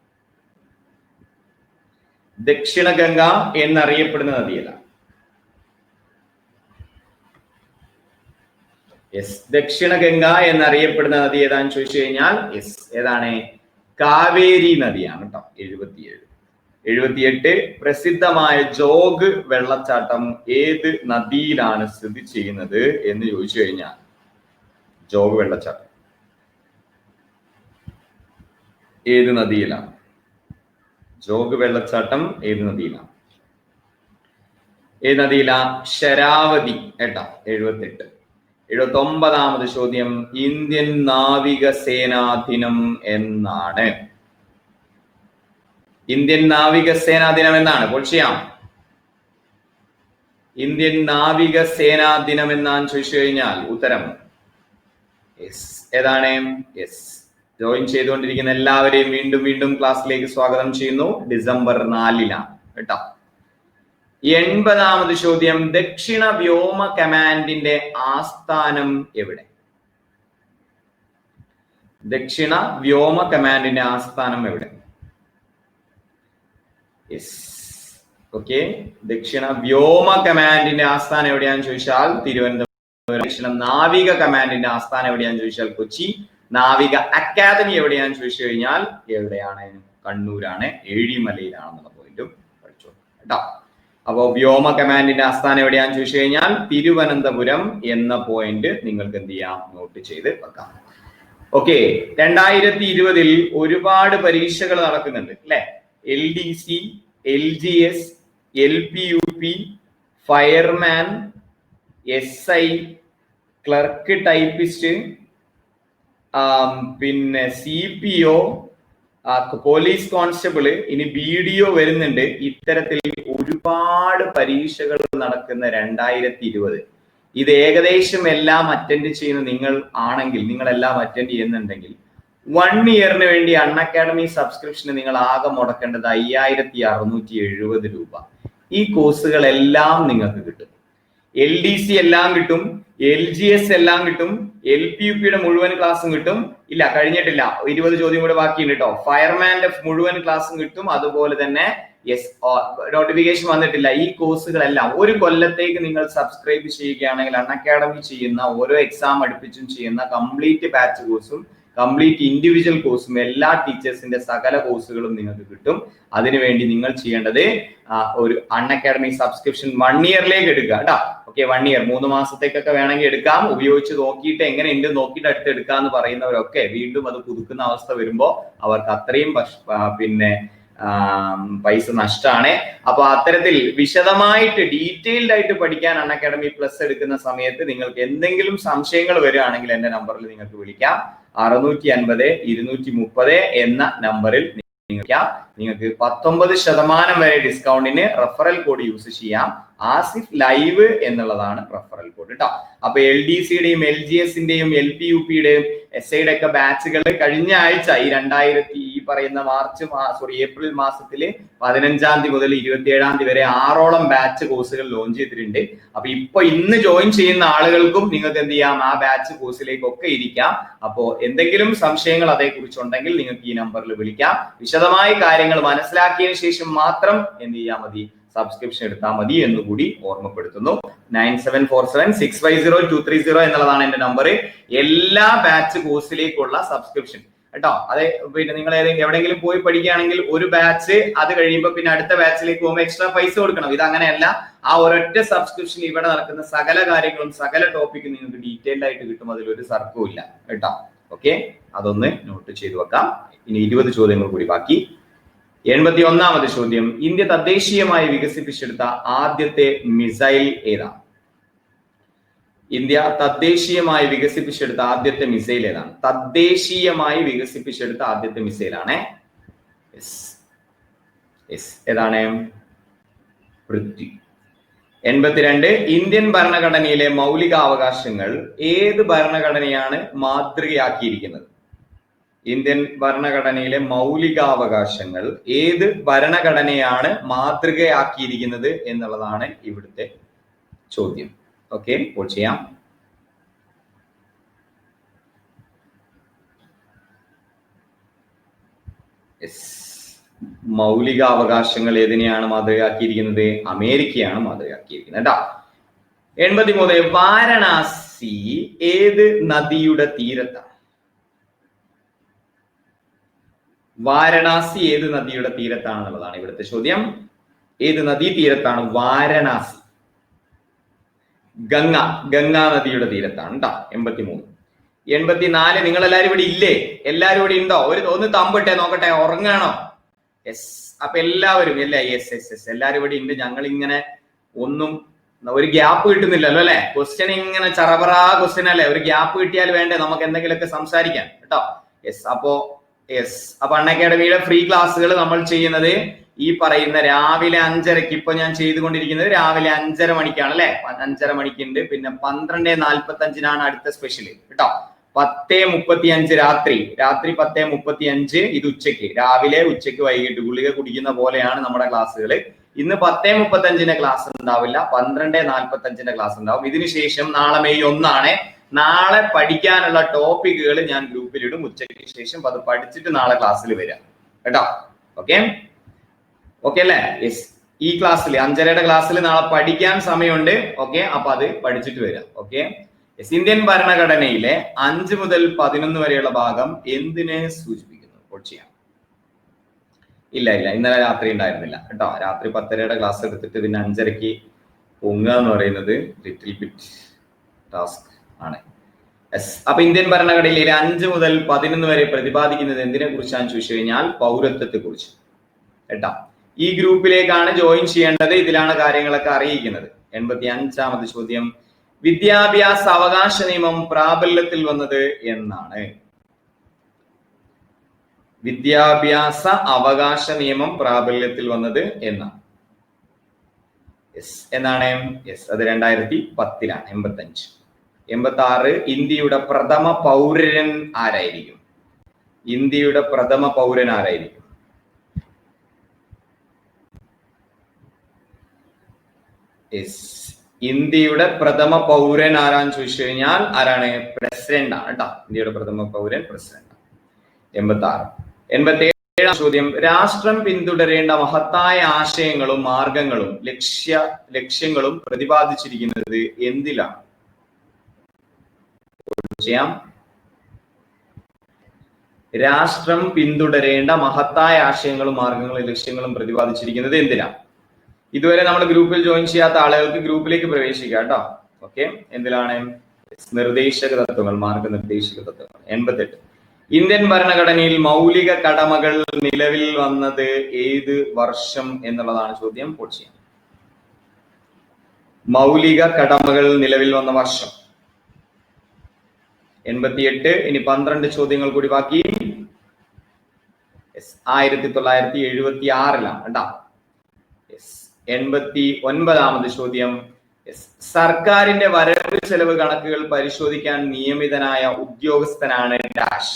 ദക്ഷിണ ഗംഗ എന്നറിയപ്പെടുന്ന നദി ഏതാണ്? ദക്ഷിണ ഗംഗ എന്നറിയപ്പെടുന്ന നദി ഏതാന്ന് ചോദിച്ചു കഴിഞ്ഞാൽ ഏതാണ്? കാവേരി നദിയാണ് കേട്ടോ. 77. 78 പ്രസിദ്ധമായ ജോഗ് വെള്ളച്ചാട്ടം ഏത് നദിയിലാണ് സ്ഥിതി ചെയ്യുന്നത് എന്ന് ചോദിച്ചു കഴിഞ്ഞാൽ ജോഗ് വെള്ളച്ചാട്ടം ഏത് നദിയിലാണ്? ജോഗ് വെള്ളച്ചാട്ടം ഏത് നദിയിലാണ്? ഏത് നദിയിലാ? ശരാവതി കേട്ടോ. 78. 79ാമത് ചോദ്യം, ഇന്ത്യൻ നാവികസേനാ ദിനം എന്നാണ്? ഇന്ത്യൻ നാവികസേനാ ദിനം എന്നാണ്? പൊളിയാം. ഇന്ത്യൻ നാവികസേനാ ദിനം എന്നാണ് ചോദിച്ചു കഴിഞ്ഞാൽ ഉത്തരം ഏതാണ്? യെസ്. ജോയിൻ ചെയ്തുകൊണ്ടിരിക്കുന്ന എല്ലാവരെയും വീണ്ടും വീണ്ടും ക്ലാസ്സിലേക്ക് സ്വാഗതം ചെയ്യുന്നു. ഡിസംബർ 4-ലാണ് കേട്ടോ. 80ാമത് ചോദ്യം, ദക്ഷിണ വ്യോമ കമാൻഡിന്റെ ആസ്ഥാനം എവിടെ? ദക്ഷിണ വ്യോമ കമാൻഡിന്റെ ആസ്ഥാനം എവിടെ? യെസ്. ഓക്കെ. ദക്ഷിണ വ്യോമ കമാൻഡിന്റെ ആസ്ഥാനം എവിടെയാണെന്ന് ചോദിച്ചാൽ തിരുവനന്തപുരം. ദക്ഷിണ നാവിക കമാൻഡിന്റെ ആസ്ഥാനം എവിടെയാണെന്ന് ചോദിച്ചാൽ കൊച്ചി. നാവിക അക്കാദമി എവിടെയാണെന്ന് ചോദിച്ചു കഴിഞ്ഞാൽ എവിടെയാണ്? കണ്ണൂരാണ്, ഏഴിമലയിലാണെന്നുള്ള പോയിന്റും പഠിച്ചു കേട്ടോ. അപ്പോ വ്യോമ കമാൻഡിന്റെ ആസ്ഥാനം എവിടെയാണെന്ന് ചോദിച്ചു കഴിഞ്ഞാൽ തിരുവനന്തപുരം എന്ന പോയിന്റ് നിങ്ങൾക്ക് എന്ത് ചെയ്യാം? നോട്ട് ചെയ്ത് വെക്കാം. ഓക്കെ. 2020 ഒരുപാട് പരീക്ഷകൾ നടക്കുന്നുണ്ട് അല്ലെ? LDC, LGS, LPUP, fireman, SI, clerk typist, പിന്നെ CPO, പോലീസ് കോൺസ്റ്റബിള്, ഇനി BDO വരുന്നുണ്ട്. ഇത്തരത്തിൽ ഒരുപാട് പരീക്ഷകൾ നടക്കുന്ന 2020. ഇത് ഏകദേശം എല്ലാം അറ്റൻഡ് ചെയ്യുന്ന നിങ്ങൾ ആണെങ്കിൽ, നിങ്ങളെല്ലാം അറ്റൻഡ് ചെയ്യുന്നുണ്ടെങ്കിൽ 1 ഇയറിന് വേണ്ടി അൺഅക്കാഡമി സബ്സ്ക്രിപ്ഷന് നിങ്ങൾ ആകെ മുടക്കേണ്ടത് 5670 രൂപ. ഈ കോഴ്സുകളെല്ലാം നിങ്ങൾക്ക് കിട്ടും. LDC എല്ലാം കിട്ടും, LGS എല്ലാം കിട്ടും, LPUPയുടെ മുഴുവൻ ക്ലാസ്സും കിട്ടും. ഇല്ല, കഴിഞ്ഞിട്ടില്ല, 20 ചോദ്യം കൂടെ ബാക്കിയുണ്ട് കേട്ടോ. ഫയർമാന്റെ മുഴുവൻ ക്ലാസ്സും കിട്ടും. അതുപോലെ തന്നെ നോട്ടിഫിക്കേഷൻ വന്നിട്ടില്ല. ഈ കോഴ്സുകളെല്ലാം ഒരു കൊല്ലത്തേക്ക് നിങ്ങൾ സബ്സ്ക്രൈബ് ചെയ്യുകയാണെങ്കിൽ അൺഅക്കാഡമി ചെയ്യുന്ന ഓരോ എക്സാം അടുപ്പിച്ചും ചെയ്യുന്ന കംപ്ലീറ്റ് ബാച്ച് കോഴ്സും കംപ്ലീറ്റ് ഇൻഡിവിജ്വൽ കോഴ്സും എല്ലാ ടീച്ചേഴ്സിന്റെ സകല കോഴ്സുകളും നിങ്ങൾക്ക് കിട്ടും. അതിനുവേണ്ടി നിങ്ങൾ ചെയ്യേണ്ടത് ഒരു അൺഅക്കാഡമി സബ്സ്ക്രിപ്ഷൻ 1 ഇയറിലേക്ക് എടുക്കുക കേട്ടോ. ഓക്കെ, 1 ഇയർ, 3 മാസത്തേക്കൊക്കെ വേണമെങ്കിൽ എടുക്കാം. ഉപയോഗിച്ച് നോക്കിയിട്ട് എങ്ങനെ ഉണ്ട് നോക്കിയിട്ട് അടുത്ത് എടുക്കാന്ന് പറയുന്നവരൊക്കെ വീണ്ടും അത് പുതുക്കുന്ന അവസ്ഥ വരുമ്പോൾ അവർക്ക് അത്രയും പിന്നെ പൈസ നഷ്ടമാണ്. അപ്പൊ അത്തരത്തിൽ വിശദമായിട്ട് ഡീറ്റെയിൽഡ് ആയിട്ട് പഠിക്കാൻ അൺഅക്കാഡമി പ്ലസ് എടുക്കുന്ന സമയത്ത് നിങ്ങൾക്ക് എന്തെങ്കിലും സംശയങ്ങൾ വരികയാണെങ്കിൽ എന്റെ നമ്പറിൽ നിങ്ങൾക്ക് വിളിക്കാം. 650 230 എന്ന നമ്പറിൽ നിങ്ങൾക്ക് 19% വരെ ഡിസ്കൗണ്ടിന് റെഫറൽ കോഡ് യൂസ് ചെയ്യാം. ആസിഫ് ലൈവ് എന്നുള്ളതാണ് റെഫറൽ കോഡ് കേട്ടോ. അപ്പൊ LDCയുടെയും LGSന്റെയും LPUPയുടെയും SIയുടെ ഒക്കെ ബാച്ചുകൾ കഴിഞ്ഞ ആഴ്ച ഈ പറയുന്ന ഏപ്രിൽ മാസത്തില് 15-ാം തീയതി മുതൽ 27-ാം തീയതി വരെ 6ഓളം ബാച്ച് കോഴ്സുകൾ ലോഞ്ച് ചെയ്തിട്ടുണ്ട്. അപ്പൊ ഇന്ന് ജോയിൻ ചെയ്യുന്ന ആളുകൾക്കും നിങ്ങൾക്ക് എന്ത് ചെയ്യാം? ആ ബാച്ച് കോഴ്സിലേക്കൊക്കെ ഇരിക്കാം. അപ്പോ എന്തെങ്കിലും സംശയങ്ങൾ അതേക്കുറിച്ചുണ്ടെങ്കിൽ നിങ്ങൾക്ക് ഈ നമ്പറിൽ വിളിക്കാം. വിശദമായ കാര്യങ്ങൾ മനസ്സിലാക്കിയതിനു ശേഷം മാത്രം എന്ത് ചെയ്യാൻ മതി? സബ്സ്ക്രിപ്ഷൻ എടുത്താൽ മതി എന്നുകൂടി ഓർമ്മപ്പെടുത്തുന്നു. 9747650230 എന്നുള്ളതാണ് എന്റെ നമ്പർ. എല്ലാ ബാച്ച് കോഴ്സിലേക്കുള്ള സബ്സ്ക്രിപ്ഷൻ കേട്ടോ. അതെ, പിന്നെ നിങ്ങൾ എവിടെയെങ്കിലും പോയി പഠിക്കുകയാണെങ്കിൽ ഒരു ബാച്ച്, അത് കഴിയുമ്പോൾ പിന്നെ അടുത്ത ബാച്ചിലേക്ക് പോകുമ്പോൾ എക്സ്ട്രാ പൈസ കൊടുക്കണം. ഇത് അങ്ങനെയല്ല. ആ ഒരൊറ്റ സബ്സ്ക്രിപ്ഷൻ ഇവിടെ നടക്കുന്ന സകല കാര്യങ്ങളും സകല ടോപ്പിക്കും നിങ്ങൾക്ക് ഡീറ്റെയിൽഡ് ആയിട്ട് കിട്ടും. അതിലൊരു സർക്കും ഇല്ല കേട്ടോ. ഓക്കെ, അതൊന്ന് നോട്ട് ചെയ്തു വെക്കാം. ഇനി 20 ചോദ്യങ്ങൾ കൂടി ബാക്കി. 81ാമത് ചോദ്യം, ഇന്ത്യ തദ്ദേശീയമായി വികസിപ്പിച്ചെടുത്ത ആദ്യത്തെ മിസൈൽ ഏതാണ്? ഇന്ത്യ തദ്ദേശീയമായി വികസിപ്പിച്ചെടുത്ത ആദ്യത്തെ മിസൈൽ ഏതാണ്? തദ്ദേശീയമായി വികസിപ്പിച്ചെടുത്ത ആദ്യത്തെ മിസൈലാണ് ഏതാണ്? പൃഥ്വി. 82 ഇന്ത്യൻ ഭരണഘടനയിലെ മൗലികാവകാശങ്ങൾ ഏത് ഭരണഘടനയാണ് മാതൃകയാക്കിയിരിക്കുന്നത്? ഇന്ത്യൻ ഭരണഘടനയിലെ മൗലികാവകാശങ്ങൾ ഏത് ഭരണഘടനയാണ് മാതൃകയാക്കിയിരിക്കുന്നത് എന്നുള്ളതാണ് ഇവിടുത്തെ ചോദ്യം. ഓക്കെ, ഇപ്പോൾ ചെയ്യാം. മൗലികാവകാശങ്ങൾ ഏതിനെയാണ് മാതൃകയാക്കിയിരിക്കുന്നത്? അമേരിക്കയാണ് മാതൃകയാക്കിയിരിക്കുന്നത് കേട്ടോ. 83 വാരണാസി ഏത് നദിയുടെ തീരത്താണ്? വാരണാസി ഏത് നദിയുടെ തീരത്താണെന്നുള്ളതാണ് ഇവിടുത്തെ ചോദ്യം. ഏത് നദീ തീരത്താണ് വാരണാസി? ഗംഗാ നദിയുടെ തീരത്താണ് കേട്ടോ. 83. 84. നിങ്ങൾ എല്ലാരും ഇവിടെ ഇല്ലേ? എല്ലാരും ഇവിടെ ഉണ്ടോ? ഒന്ന് തമ്പിട്ടെ നോക്കട്ടെ, ഉറങ്ങാണോ? യെസ്. അപ്പൊ എല്ലാവരും അല്ലേ? യെസ് എല്ലാരും ഇവിടെ ഉണ്ട്. ഞങ്ങൾ ഇങ്ങനെ ഒന്നും ഒരു ഗ്യാപ്പ് കിട്ടുന്നില്ലല്ലോ അല്ലെ? ക്വസ്റ്റ്യൻ ഇങ്ങനെ ചറപറ ക്വസ്റ്റ്യൻ അല്ലേ? ഒരു ഗ്യാപ്പ് കിട്ടിയാൽ വേണ്ടേ നമുക്ക് എന്തെങ്കിലുമൊക്കെ സംസാരിക്കാൻ കേട്ടോ. യെസ്. അപ്പൊ അൺ അക്കാഡമിയുടെ ഫ്രീ ക്ലാസ്സുകൾ നമ്മൾ ചെയ്യുന്നത് ഈ പറയുന്ന രാവിലെ 5:30. ഇപ്പൊ ഞാൻ ചെയ്തുകൊണ്ടിരിക്കുന്നത് രാവിലെ 5:30 മണിക്കാണ് അല്ലെ? 5:30 മണിക്കുണ്ട്. പിന്നെ 12:45 അടുത്ത സ്പെഷ്യൽ കേട്ടോ. 10:35 രാത്രി 10:35. ഇത് ഉച്ചയ്ക്ക്, രാവിലെ ഉച്ചയ്ക്ക് വൈകിട്ട് ഗുളിക കുടിക്കുന്ന പോലെയാണ് നമ്മുടെ ക്ലാസ്സുകൾ. ഇന്ന് 10:35 ക്ലാസ് ഉണ്ടാവില്ല, 12:45 ക്ലാസ് ഉണ്ടാവും. ഇതിനുശേഷം നാളെ മെയ് 1 നാളെ പഠിക്കാനുള്ള ടോപ്പിക്കുകൾ ഞാൻ ഗ്രൂപ്പിലിടും ഉച്ചയ്ക്ക് ശേഷം. അത് പഠിച്ചിട്ട് നാളെ ക്ലാസ്സിൽ വരാം കേട്ടോ. ഓക്കെ അല്ലേ? യെസ്. ഈ ക്ലാസ്സിൽ 5:30 ക്ലാസ്സിൽ നാളെ പഠിക്കാൻ സമയമുണ്ട്. ഓക്കെ, അപ്പൊ അത് പഠിച്ചിട്ട് വരാം. ഓക്കെ. ഇന്ത്യൻ ഭരണഘടനയിലെ 5 മുതൽ 11 വരെയുള്ള ഭാഗം എന്തിനെ സൂചിപ്പിക്കുന്നു? ചെയ്യാം. ഇല്ല ഇന്നലെ രാത്രി ഉണ്ടായിരുന്നില്ല കേട്ടോ. രാത്രി 10:30 ക്ലാസ് എടുത്തിട്ട് പിന്നെ 5:30 പൊങ്ങുക എന്ന് പറയുന്നത് ലിറ്റിൽ ബിറ്റ് ടാസ്ക് ആണ്. യെസ്. അപ്പൊ ഇന്ത്യൻ ഭരണഘടനയിലെ 5 മുതൽ 11 വരെ പ്രതിപാദിക്കുന്നത് എന്തിനെ കുറിച്ചാണെന്ന് ചോദിച്ചു കഴിഞ്ഞാൽ പൗരത്വത്തെ കുറിച്ച് കേട്ടോ. ഈ ഗ്രൂപ്പിലേക്കാണ് ജോയിൻ ചെയ്യേണ്ടത്. ഇതിലാണ് കാര്യങ്ങളൊക്കെ അറിയിക്കുന്നത്. 85ാമത് ചോദ്യം. വിദ്യാഭ്യാസ അവകാശ നിയമം പ്രാബല്യത്തിൽ വന്നത് എന്നാണ്? വിദ്യാഭ്യാസ അവകാശ നിയമം പ്രാബല്യത്തിൽ വന്നത് എന്നാണ്? എന്നാണ്. അത് 2010 85. 86. ഇന്ത്യയുടെ പ്രഥമ പൗരൻ ആരായിരിക്കും? ഇന്ത്യയുടെ പ്രഥമ പൗരൻ ആരായിരിക്കും? ഇന്ത്യയുടെ പ്രഥമ പൗരൻ ആരാന്ന് ചോദിച്ചു കഴിഞ്ഞാൽ ആരാണ്? പ്രസിഡന്റ് ആണ് കേട്ടോ. ഇന്ത്യയുടെ പ്രഥമ പൗരൻ പ്രസിഡന്റ്. 86. 87ാം ചോദ്യം. രാഷ്ട്രം പിന്തുടരേണ്ട മഹത്തായ ആശയങ്ങളും മാർഗങ്ങളും ലക്ഷ്യങ്ങളും പ്രതിപാദിച്ചിരിക്കുന്നത് എന്തിലാണ്? ചെയ്യാം. രാഷ്ട്രം പിന്തുടരേണ്ട മഹത്തായ ആശയങ്ങളും മാർഗങ്ങളും ലക്ഷ്യങ്ങളും പ്രതിപാദിച്ചിരിക്കുന്നത് എന്തിനാണ്? ഇതുവരെ നമ്മൾ ഗ്രൂപ്പിൽ ജോയിൻ ചെയ്യാത്ത ആളുകൾക്ക് ഗ്രൂപ്പിലേക്ക് പ്രവേശിക്കാം കേട്ടോ. ഓക്കെ. എന്തിലാണ്? നിർദ്ദേശക തത്വങ്ങൾ, മാർഗനിർദ്ദേശക തത്വങ്ങൾ. 88. ഇന്ത്യൻ ഭരണഘടനയിൽ മൗലിക കടമകൾ നിലവിൽ വന്നത് ഏത് വർഷം എന്നുള്ളതാണ് ചോദ്യം. ചെയ്യാം. മൗലിക കടമകൾ നിലവിൽ വന്ന വർഷം 88. ഇനി 12 ചോദ്യങ്ങൾ കൂടി ബാക്കി. 1976 കേട്ടോ. 89ാമത് ചോദ്യം. സർക്കാരിന്റെ വരവ് ചെലവ് കണക്കുകൾ പരിശോധിക്കാൻ നിയമിതനായ ഉദ്യോഗസ്ഥനാണ് ഡാഷ്.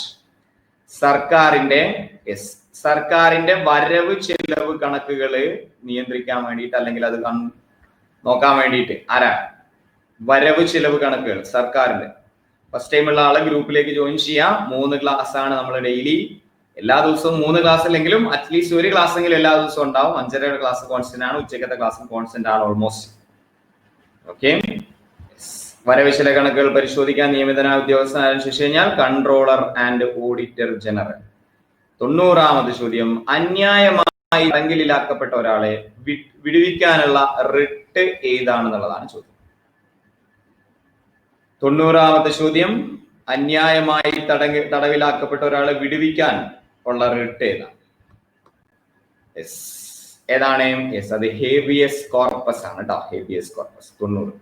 സർക്കാരിന്റെ വരവ് ചെലവ് കണക്കുകൾ നിയന്ത്രിക്കാൻ വേണ്ടിയിട്ട് അല്ലെങ്കിൽ അത് നോക്കാൻ വേണ്ടിയിട്ട് ആരാ? വരവ് ചെലവ് കണക്കുകൾ സർക്കാരിന്റെ. ഫസ്റ്റ് ടൈം ഉള്ള ആളെ ഗ്രൂപ്പിലേക്ക് ജോയിൻ ചെയ്യാം. 3 ക്ലാസ് ആണ് നമ്മൾ ഡെയിലി. എല്ലാ ദിവസവും 3 ക്ലാസ് അല്ലെങ്കിലും അറ്റ്ലീസ്റ്റ് ഒരു ക്ലാസ് എങ്കിലും എല്ലാ ദിവസവും ഉണ്ടാവും. 5:30 ക്ലാസ് കോൺസ്റ്റന്റ് ആണ്, ഉച്ചക്കത്തെ ക്ലാസ് കോൺസ്റ്റന്റ് ആണ് ഓൾമോസ്റ്റ്. ഓക്കെ. വരവ് ചെലവ് കണക്കുകൾ പരിശോധിക്കാൻ നിയമിതനായ ഉദ്യോഗസ്ഥനാണെന്ന് ചോദിച്ചു കഴിഞ്ഞാൽ കൺട്രോളർ ആൻഡ് ഓഡിറ്റർ ജനറൽ. 90ാമത് ചോദ്യം. അന്യായമായി തടങ്കലിലാക്കപ്പെട്ട ഒരാളെ വിടുവിക്കാനുള്ള റിട്ട് ഏതാണെന്നുള്ളതാണ് ചോദ്യം. 90ാമത്തെ ചോദ്യം. അന്യായമായി തടവിലാക്കപ്പെട്ട ഒരാളെ വിടുവിക്കാൻ ഉള്ള റിട്ട് ഏതാണ്? ഏതാണ്? അത് ഹേബിയസ് കോർപ്പസ് ആണ് കേട്ടോ. Habeas corpus. 90.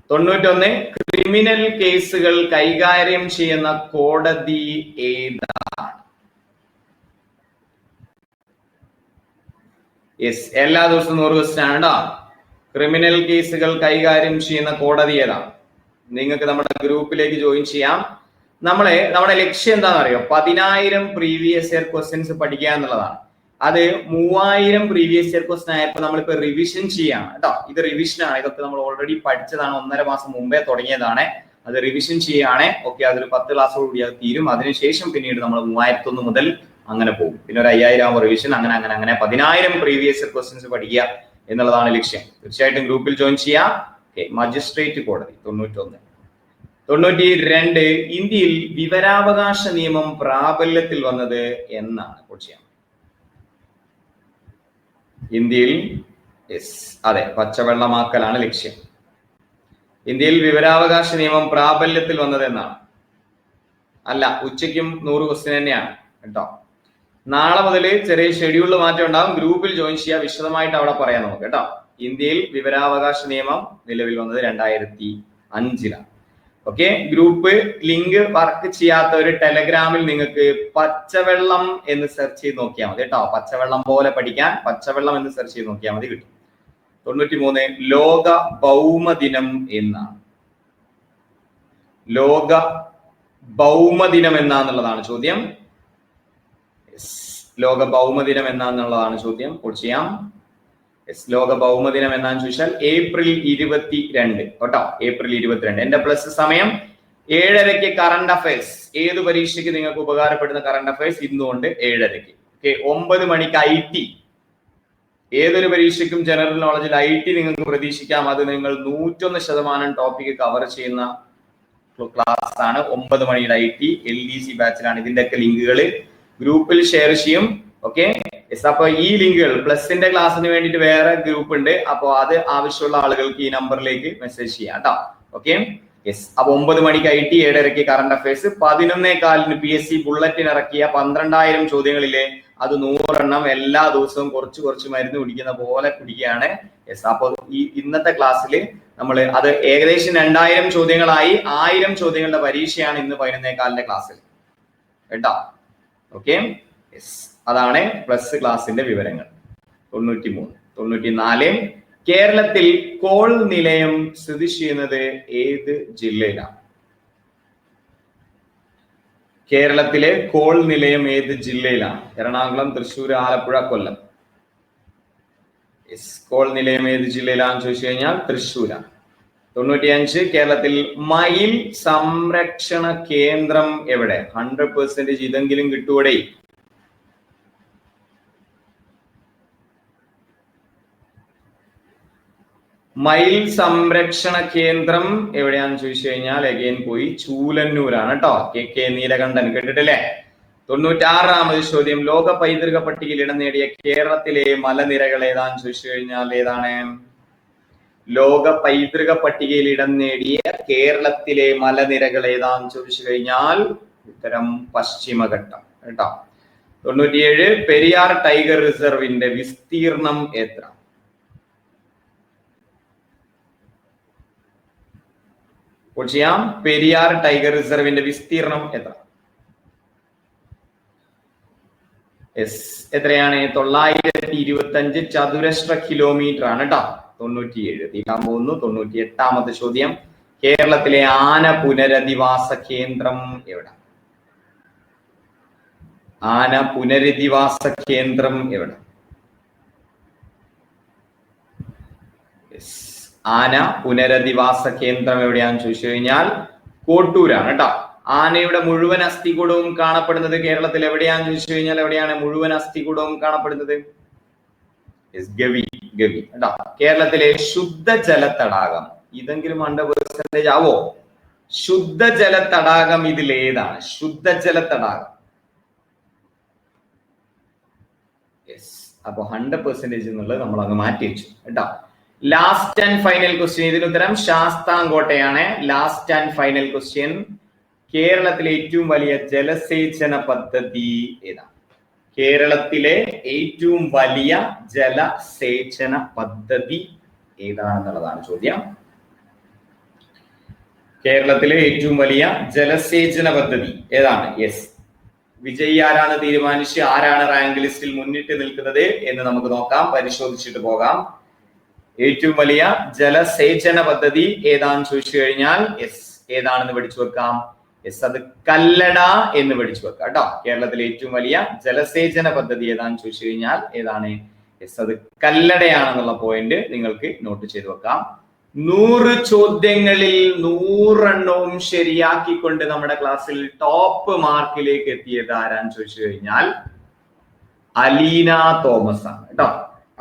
91. ക്രിമിനൽ കേസുകൾ കൈകാര്യം ചെയ്യുന്ന കോടതി ഏതാണ്? എല്ലാ ദിവസവും 100 ക്വസ്റ്റ്യൻ ആണ് കേട്ടോ. ക്രിമിനൽ കേസുകൾ കൈകാര്യം ചെയ്യുന്ന കോടതി ഏതാണ്? നിങ്ങൾക്ക് നമ്മുടെ ഗ്രൂപ്പിലേക്ക് ജോയിൻ ചെയ്യാം. നമ്മുടെ ലക്ഷ്യം എന്താണെന്ന് അറിയോ? 10,000 പ്രീവിയസ് ഇയർ ക്വസ്റ്റ്യൻസ് പഠിക്കുക എന്നുള്ളതാണ്. അത് 3000 പ്രീവിയസ് ഇയർ ക്വസ്റ്റ്യൻ ആയപ്പോൾ നമ്മളിപ്പോ റിവിഷൻ ചെയ്യാണ് കേട്ടോ. ഇത് റിവിഷൻ ആണ്. ഇതൊക്കെ നമ്മൾ ഓൾറെഡി പഠിച്ചതാണ്. 1.5 മാസം മുമ്പേ തുടങ്ങിയതാണ്. അത് റിവിഷൻ ചെയ്യാണ്. ഓക്കെ. അതൊരു 10 ക്ലാസ്സോട് കൂടി അത് തീരും. അതിനുശേഷം പിന്നീട് നമ്മൾ 3001 മുതൽ അങ്ങനെ പോകും. പിന്നെ ഒരു 5000 റിവിഷൻ, അങ്ങനെ 10,000 പ്രീവിയസ് ഇയർ ക്വസ്റ്റ്യൻസ് പഠിക്കുക എന്നുള്ളതാണ് ലക്ഷ്യം. തീർച്ചയായിട്ടും ഗ്രൂപ്പിൽ ജോയിൻ ചെയ്യാം. മജിസ്ട്രേറ്റ് കോടതി 91. 92 ഇന്ത്യയിൽ വിവരാവകാശ നിയമം പ്രാബല്യത്തിൽ വന്നത് എന്നാണ്? ഇന്ത്യയിൽ അതെ, പച്ചവെള്ളമാക്കലാണ് ലക്ഷ്യം. ഇന്ത്യയിൽ വിവരാവകാശ നിയമം പ്രാബല്യത്തിൽ വന്നത് എന്നാണ്? അല്ല, ഉച്ചയ്ക്കും 100 ക്വസ്റ്റ്യൻ തന്നെയാണ് കേട്ടോ. നാളെ മുതൽ ചെറിയ ഷെഡ്യൂളിൽ മാറ്റം ഉണ്ടാവും. ഗ്രൂപ്പിൽ ജോയിൻ ചെയ്യുക, വിശദമായിട്ട് അവിടെ പറയാം നമുക്ക് കേട്ടോ. ഇന്ത്യയിൽ വിവരാവകാശ നിയമം നിലവിൽ വന്നത് 2005-ലാണ്. ഓക്കെ, ഗ്രൂപ്പ് ലിങ്ക് വർക്ക് ചെയ്യാത്തവര് ടെലഗ്രാമിൽ നിങ്ങൾക്ക് പച്ചവെള്ളം എന്ന് സെർച്ച് ചെയ്ത് നോക്കിയാൽ മതി കേട്ടോ. പച്ചവെള്ളം പോലെ പഠിക്കാൻ പച്ചവെള്ളം എന്ന് സെർച്ച് ചെയ്ത് നോക്കിയാൽ മതി, കിട്ടും. 93 ലോക ഭൗമദിനം എന്നാണ്? ലോക ഭൗമദിനം എന്നാന്നുള്ളതാണ് ചോദ്യം. ലോക ഭൗമദിനം എന്നാന്നുള്ളതാണ് ചോദ്യം. ചെയ്യാം. ലോക ഭൗമദിനം എന്നാന്ന് ചോദിച്ചാൽ April 22 കേട്ടോ. April 22. എന്റെ പ്ലസ് സമയം 7:30 കറണ്ട് അഫയേഴ്സ്. ഏത് പരീക്ഷയ്ക്ക് നിങ്ങൾക്ക് ഉപകാരപ്പെടുന്ന കറണ്ട് അഫയേഴ്സ് ഇന്നുകൊണ്ട് 7:30. ഓക്കെ, 9 മണിക്ക് IT. ഏതൊരു പരീക്ഷയ്ക്കും ജനറൽ നോളജിൽ IT നിങ്ങൾക്ക് പ്രതീക്ഷിക്കാം. അത് നിങ്ങൾ 101% ടോപ്പിക് കവർ ചെയ്യുന്ന ക്ലാസ് ആണ്. 9 മണിയുടെ IT LDC ബാച്ചിലാണ്. ഇതിന്റെയൊക്കെ ലിങ്കുകൾ ഗ്രൂപ്പിൽ ഷെയർ ചെയ്യും. ഓക്കെ, അപ്പൊ ഈ ലിങ്കുകൾ പ്ലസിന്റെ ക്ലാസ്സിന് വേണ്ടിയിട്ട് വേറെ ഗ്രൂപ്പ് ഉണ്ട്. അപ്പൊ അത് ആവശ്യമുള്ള ആളുകൾക്ക് ഈ നമ്പറിലേക്ക് മെസ്സേജ് ചെയ്യാം കേട്ടോ. ഓക്കെ, അപ്പൊ 9 മണിക്ക് IT, 7:30 current affairs, 11:15 PSC bulletin ഇറക്കിയ 12,000 ചോദ്യങ്ങളിലെ അത് 100 എണ്ണം എല്ലാ ദിവസവും കുറച്ച് മരുന്ന് കുടിക്കുന്ന പോലെ കുടിക്കുകയാണ്. അപ്പൊ ഈ ഇന്നത്തെ ക്ലാസ്സിൽ നമ്മൾ അത് ഏകദേശം 2000 ചോദ്യങ്ങളായി. 1000 ചോദ്യങ്ങളുടെ പരീക്ഷയാണ് ഇന്ന് 11:15 ക്ലാസ്സിൽ കേട്ടോ. ഓക്കെ, അതാണ് പ്ലസ് ക്ലാസിന്റെ വിവരങ്ങൾ. 93. 94 കേരളത്തിൽ കോൾ നിലയം സ്ഥിതി ചെയ്യുന്നത് ഏത് ജില്ലയിലാണ്? കേരളത്തിലെ കോൾ നിലയം ഏത് ജില്ലയിലാണ്? എറണാകുളം, തൃശ്ശൂർ, ആലപ്പുഴ, കൊല്ലം. കോൾ നിലയം ഏത് ജില്ലയിലാണെന്ന് ചോദിച്ചു കഴിഞ്ഞാൽ തൃശ്ശൂരാണ്. 95 കേരളത്തിൽ മയിൽ സംരക്ഷണ കേന്ദ്രം എവിടെ? 100% ഇതെങ്കിലും കിട്ടൂടെ? മയിൽ സംരക്ഷണ കേന്ദ്രം എവിടെയാണെന്ന് ചോദിച്ചു കഴിഞ്ഞാൽ അഗൈൻ പോയി ചൂലന്നൂരാണ് കേട്ടോ. KK നീലകണ്ഠൻ കേട്ടിട്ടില്ലേ? 96ാമത് ചോദ്യം ലോക പൈതൃക പട്ടികയിൽ ഇടം നേടിയ കേരളത്തിലെ മലനിരകൾ ഏതാന്ന് ചോദിച്ചു കഴിഞ്ഞാൽ ഏതാണ്? ലോക പൈതൃക പട്ടികയിൽ ഇടം നേടിയ കേരളത്തിലെ മലനിരകൾ ഏതാന്ന് ചോദിച്ചു കഴിഞ്ഞാൽ ഉത്തരം പശ്ചിമഘട്ടം കേട്ടോ. 97 പെരിയാർ ടൈഗർ റിസർവിന്റെ വിസ്തീർണം എത്ര? ചെയ്യാം. പെരിയാർ ടൈഗർ റിസർവിന്റെ വിസ്തീർണം എത്ര? എത്രയാണ്? 925 ചതുരശ്ര കിലോമീറ്റർ ആണ് കേട്ടോ. 97 തീരാൻ പോകുന്നു. 98ാമത്തെ ചോദ്യം കേരളത്തിലെ ആന പുനരധിവാസ കേന്ദ്രം എവിടെ? ആന പുനരധിവാസ കേന്ദ്രം എവിടെ? ആന പുനരധിവാസ കേന്ദ്രം എവിടെയാണെന്ന് ചോദിച്ചു കഴിഞ്ഞാൽ കോട്ടൂരാണ് കേട്ടോ. ആനയുടെ മുഴുവൻ അസ്ഥികൂടവും കാണപ്പെടുന്നത് കേരളത്തിൽ എവിടെയാണെന്ന് ചോദിച്ചു കഴിഞ്ഞാൽ എവിടെയാണ് മുഴുവൻ അസ്ഥികൂടവും കാണപ്പെടുന്നത്? ഗവി കേട്ടോ. കേരളത്തിലെ ശുദ്ധജല തടാകം ഇതെങ്കിലും 100% ആവോ? ശുദ്ധജല തടാകം ഇതിൽ ഏതാണ്? ശുദ്ധജല തടാകം അപ്പൊ 100% എന്നുള്ളത് നമ്മൾ അങ്ങ് മാറ്റി വെച്ചു കേട്ടോ. Last and final question. ഇതിന് ഉത്തരം ശാസ്താംകോട്ടയാണ്. ലാസ്റ്റ് ആൻഡ് ഫൈനൽ ക്വസ്റ്റ്യൻ കേരളത്തിലെ ഏറ്റവും വലിയ ജലസേചന പദ്ധതി ഏതാണ്? കേരളത്തിലെ ഏറ്റവും വലിയ ജലസേചന പദ്ധതി ഏതാണെന്നുള്ളതാണ് ചോദ്യം. കേരളത്തിലെ ഏറ്റവും വലിയ ജലസേചന പദ്ധതി ഏതാണ്? വിജയ് ആരാണ് തീരുമാനിച്ച് ആരാണ് റാങ്ക് ലിസ്റ്റിൽ മുന്നിട്ട് നിൽക്കുന്നത് എന്ന് നമുക്ക് നോക്കാം, പരിശോധിച്ചിട്ട് പോകാം. ഏറ്റവും വലിയ ജലസേചന പദ്ധതി ഏതാണെന്ന് ചോദിച്ചു കഴിഞ്ഞാൽ ഏതാണെന്ന് പഠിച്ചു വെക്കാം. അത് കല്ലട എന്ന് പഠിച്ചു വെക്കാം കേട്ടോ. കേരളത്തിലെ ഏറ്റവും വലിയ ജലസേചന പദ്ധതി ഏതാണെന്ന് ചോദിച്ചു കഴിഞ്ഞാൽ ഏതാണ്? അത് കല്ലടയാണെന്നുള്ള പോയിന്റ് നിങ്ങൾക്ക് നോട്ട് ചെയ്ത് വെക്കാം. 100 ചോദ്യങ്ങളിൽ 100 എണ്ണവും ശരിയാക്കിക്കൊണ്ട് നമ്മുടെ ക്ലാസ്സിൽ ടോപ്പ് മാർക്കിലേക്ക് എത്തിയത് ആരാന്ന് ചോദിച്ചു കഴിഞ്ഞാൽ അലീന തോമസ് ആണ് കേട്ടോ.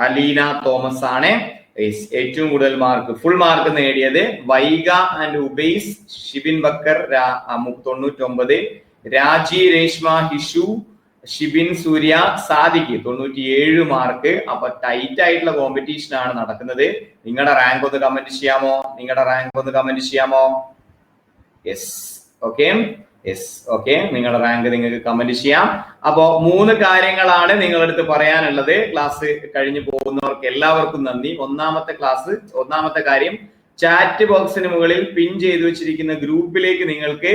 അലീന തോമസ് ആണ് ഏറ്റവും കൂടുതൽ മാർക്ക് ഫുൾ മാർക്ക് നേടിയത് വൈഗ ആൻഡ് ഉബൈസ്, ഷിബിൻ ബക്കർ 99, രാജി രേഷ്മ ഹിഷു, ഷിബിൻ സൂര്യ സാദിഖ് 97 മാർക്ക്. അപ്പൊ ടൈറ്റ് ആയിട്ടുള്ള കോമ്പറ്റീഷൻ ആണ് നടക്കുന്നത്. നിങ്ങളുടെ റാങ്ക് ഒന്ന് കമന്റ് ചെയ്യാമോ? യെസ്, ഓക്കെ, നിങ്ങളുടെ റാങ്ക് നിങ്ങൾക്ക് കമന്റ് ചെയ്യാം. അപ്പോ 3 കാര്യങ്ങളാണ് നിങ്ങളുടെ അടുത്ത് പറയാനുള്ളത്. ക്ലാസ് കഴിഞ്ഞു പോകുന്നവർക്ക് എല്ലാവർക്കും നന്ദി. ഒന്നാമത്തെ കാര്യം, ചാറ്റ് ബോക്സിന് മുകളിൽ പിൻ ചെയ്തു വെച്ചിരിക്കുന്ന ഗ്രൂപ്പിലേക്ക് നിങ്ങൾക്ക്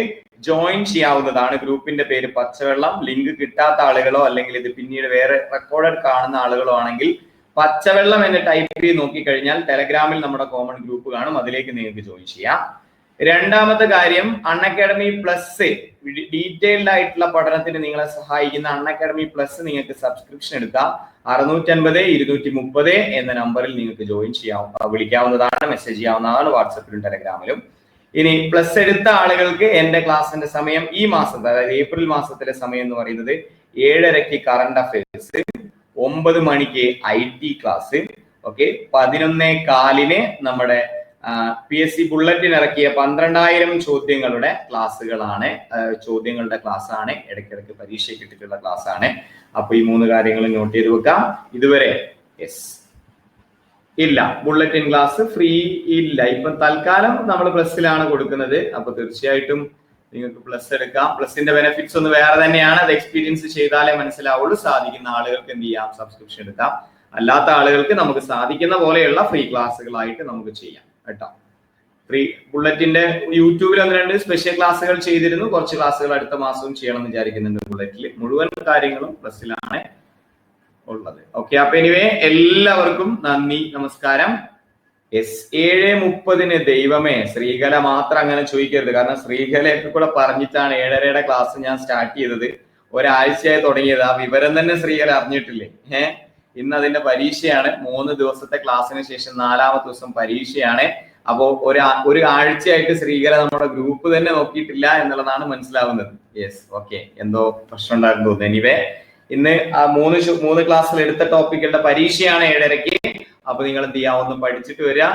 ജോയിൻ ചെയ്യാവുന്നതാണ്. ഗ്രൂപ്പിന്റെ പേര് പച്ചവെള്ളം. ലിങ്ക് കിട്ടാത്ത ആളുകളോ അല്ലെങ്കിൽ ഇത് പിന്നീട് വേറെ റെക്കോർഡഡ് കാണുന്ന ആളുകളോ ആണെങ്കിൽ പച്ചവെള്ളം എന്ന് ടൈപ്പ് ചെയ്ത് നോക്കിക്കഴിഞ്ഞാൽ ടെലഗ്രാമിൽ നമ്മുടെ കോമൺ ഗ്രൂപ്പ് കാണും, അതിലേക്ക് നിങ്ങൾക്ക് ജോയിൻ ചെയ്യാം. രണ്ടാമത്തെ കാര്യം, അൺഅക്കാഡമി പ്ലസ് ഡീറ്റെയിൽഡ് ആയിട്ടുള്ള പഠനത്തിന് നിങ്ങളെ സഹായിക്കുന്ന അൺഅക്കാഡമി പ്ലസ് നിങ്ങൾക്ക് സബ്സ്ക്രിപ്ഷൻ എടുക്കാം. 650 230 എന്ന നമ്പറിൽ നിങ്ങൾക്ക് ജോയിൻ വിളിക്കാവുന്നതാണ്, മെസ്സേജ് ചെയ്യാവുന്നതാണ് വാട്സപ്പിലും ടെലഗ്രാമിലും. ഇനി പ്ലസ് എടുത്ത ആളുകൾക്ക് എന്റെ ക്ലാസിന്റെ സമയം ഈ മാസത്തെ, അതായത് ഏപ്രിൽ മാസത്തിലെ സമയം എന്ന് പറയുന്നത് 7:30 കറണ്ട് അഫയേഴ്സ്, 9 മണിക്ക് IT ക്ലാസ്, 11:15 നമ്മുടെ PSC ബുള്ളറ്റിൻ ഇറക്കിയ 12,000 ചോദ്യങ്ങളുടെ ക്ലാസ് ആണ്. ഇടയ്ക്കിടയ്ക്ക് പരീക്ഷയ്ക്ക് ഇട്ടിട്ടുള്ള ക്ലാസ് ആണ്. അപ്പൊ ഈ 3 കാര്യങ്ങൾ നോട്ട് ചെയ്ത് വെക്കാം. ഇതുവരെ ഇല്ല, ബുള്ളറ്റിൻ ക്ലാസ് ഫ്രീ ഇല്ല. ഇപ്പൊ തൽക്കാലം നമ്മൾ പ്ലസിലാണ് കൊടുക്കുന്നത്. അപ്പൊ തീർച്ചയായിട്ടും നിങ്ങൾക്ക് പ്ലസ് എടുക്കാം. പ്ലസിന്റെ ബെനിഫിറ്റ്സ് ഒന്ന് വേറെ തന്നെയാണ്. അത് എക്സ്പീരിയൻസ് ചെയ്താലേ മനസ്സിലാവുള്ളൂ. സാധിക്കുന്ന ആളുകൾക്ക് എന്ത് ചെയ്യാം, സബ്സ്ക്രിപ്ഷൻ എടുക്കാം. അല്ലാത്ത ആളുകൾക്ക് നമുക്ക് സാധിക്കുന്ന പോലെയുള്ള ഫ്രീ ക്ലാസ്സുകളായിട്ട് നമുക്ക് ചെയ്യാം കേട്ടോ. ഫ്രീ ബുള്ളറ്റിന്റെ യൂട്യൂബിൽ 1-2 സ്പെഷ്യൽ ക്ലാസ്സുകൾ ചെയ്തിരുന്നു. കുറച്ച് ക്ലാസ്സുകൾ അടുത്ത മാസവും ചെയ്യണം എന്ന് വിചാരിക്കുന്നുണ്ട്. ബുള്ളറ്റിൽ മുഴുവൻ കാര്യങ്ങളും പ്ലസിലാണ് ഉള്ളത്. അപ്പൊ എനിവേ എല്ലാവർക്കും നന്ദി, നമസ്കാരം. 7:30 ദൈവമേ, ശ്രീകല മാത്രം അങ്ങനെ ചോദിക്കരുത്. കാരണം ശ്രീകലയൊക്കെ കൂടെ പറഞ്ഞിട്ടാണ് 7:30 ക്ലാസ് ഞാൻ സ്റ്റാർട്ട് ചെയ്തത്. ഒരാഴ്ചയായി തുടങ്ങിയത്. ആ വിവരം തന്നെ ശ്രീകല അറിഞ്ഞിട്ടില്ലേ? ഇന്ന് അതിന്റെ പരീക്ഷയാണ്. 3 ദിവസത്തെ ക്ലാസ്സിന് ശേഷം 4ാമത്തെ ദിവസം പരീക്ഷയാണ്. അപ്പോ ഒരു ആഴ്ചയായിട്ട് ശ്രീകല നമ്മുടെ ഗ്രൂപ്പ് തന്നെ നോക്കിയിട്ടില്ല എന്നുള്ളതാണ് മനസ്സിലാവുന്നത്. എന്തോ പ്രശ്നം ഉണ്ടായിരുന്നു തോന്നുന്നു. എനിവേ ഇന്ന് ആ 3 ക്ലാസ്സിൽ എടുത്ത ടോപ്പിക്കുകളുടെ പരീക്ഷയാണ് 7:30. അപ്പൊ നിങ്ങൾ എന്ത് ചെയ്യാം, ഒന്ന് പഠിച്ചിട്ട് വരിക.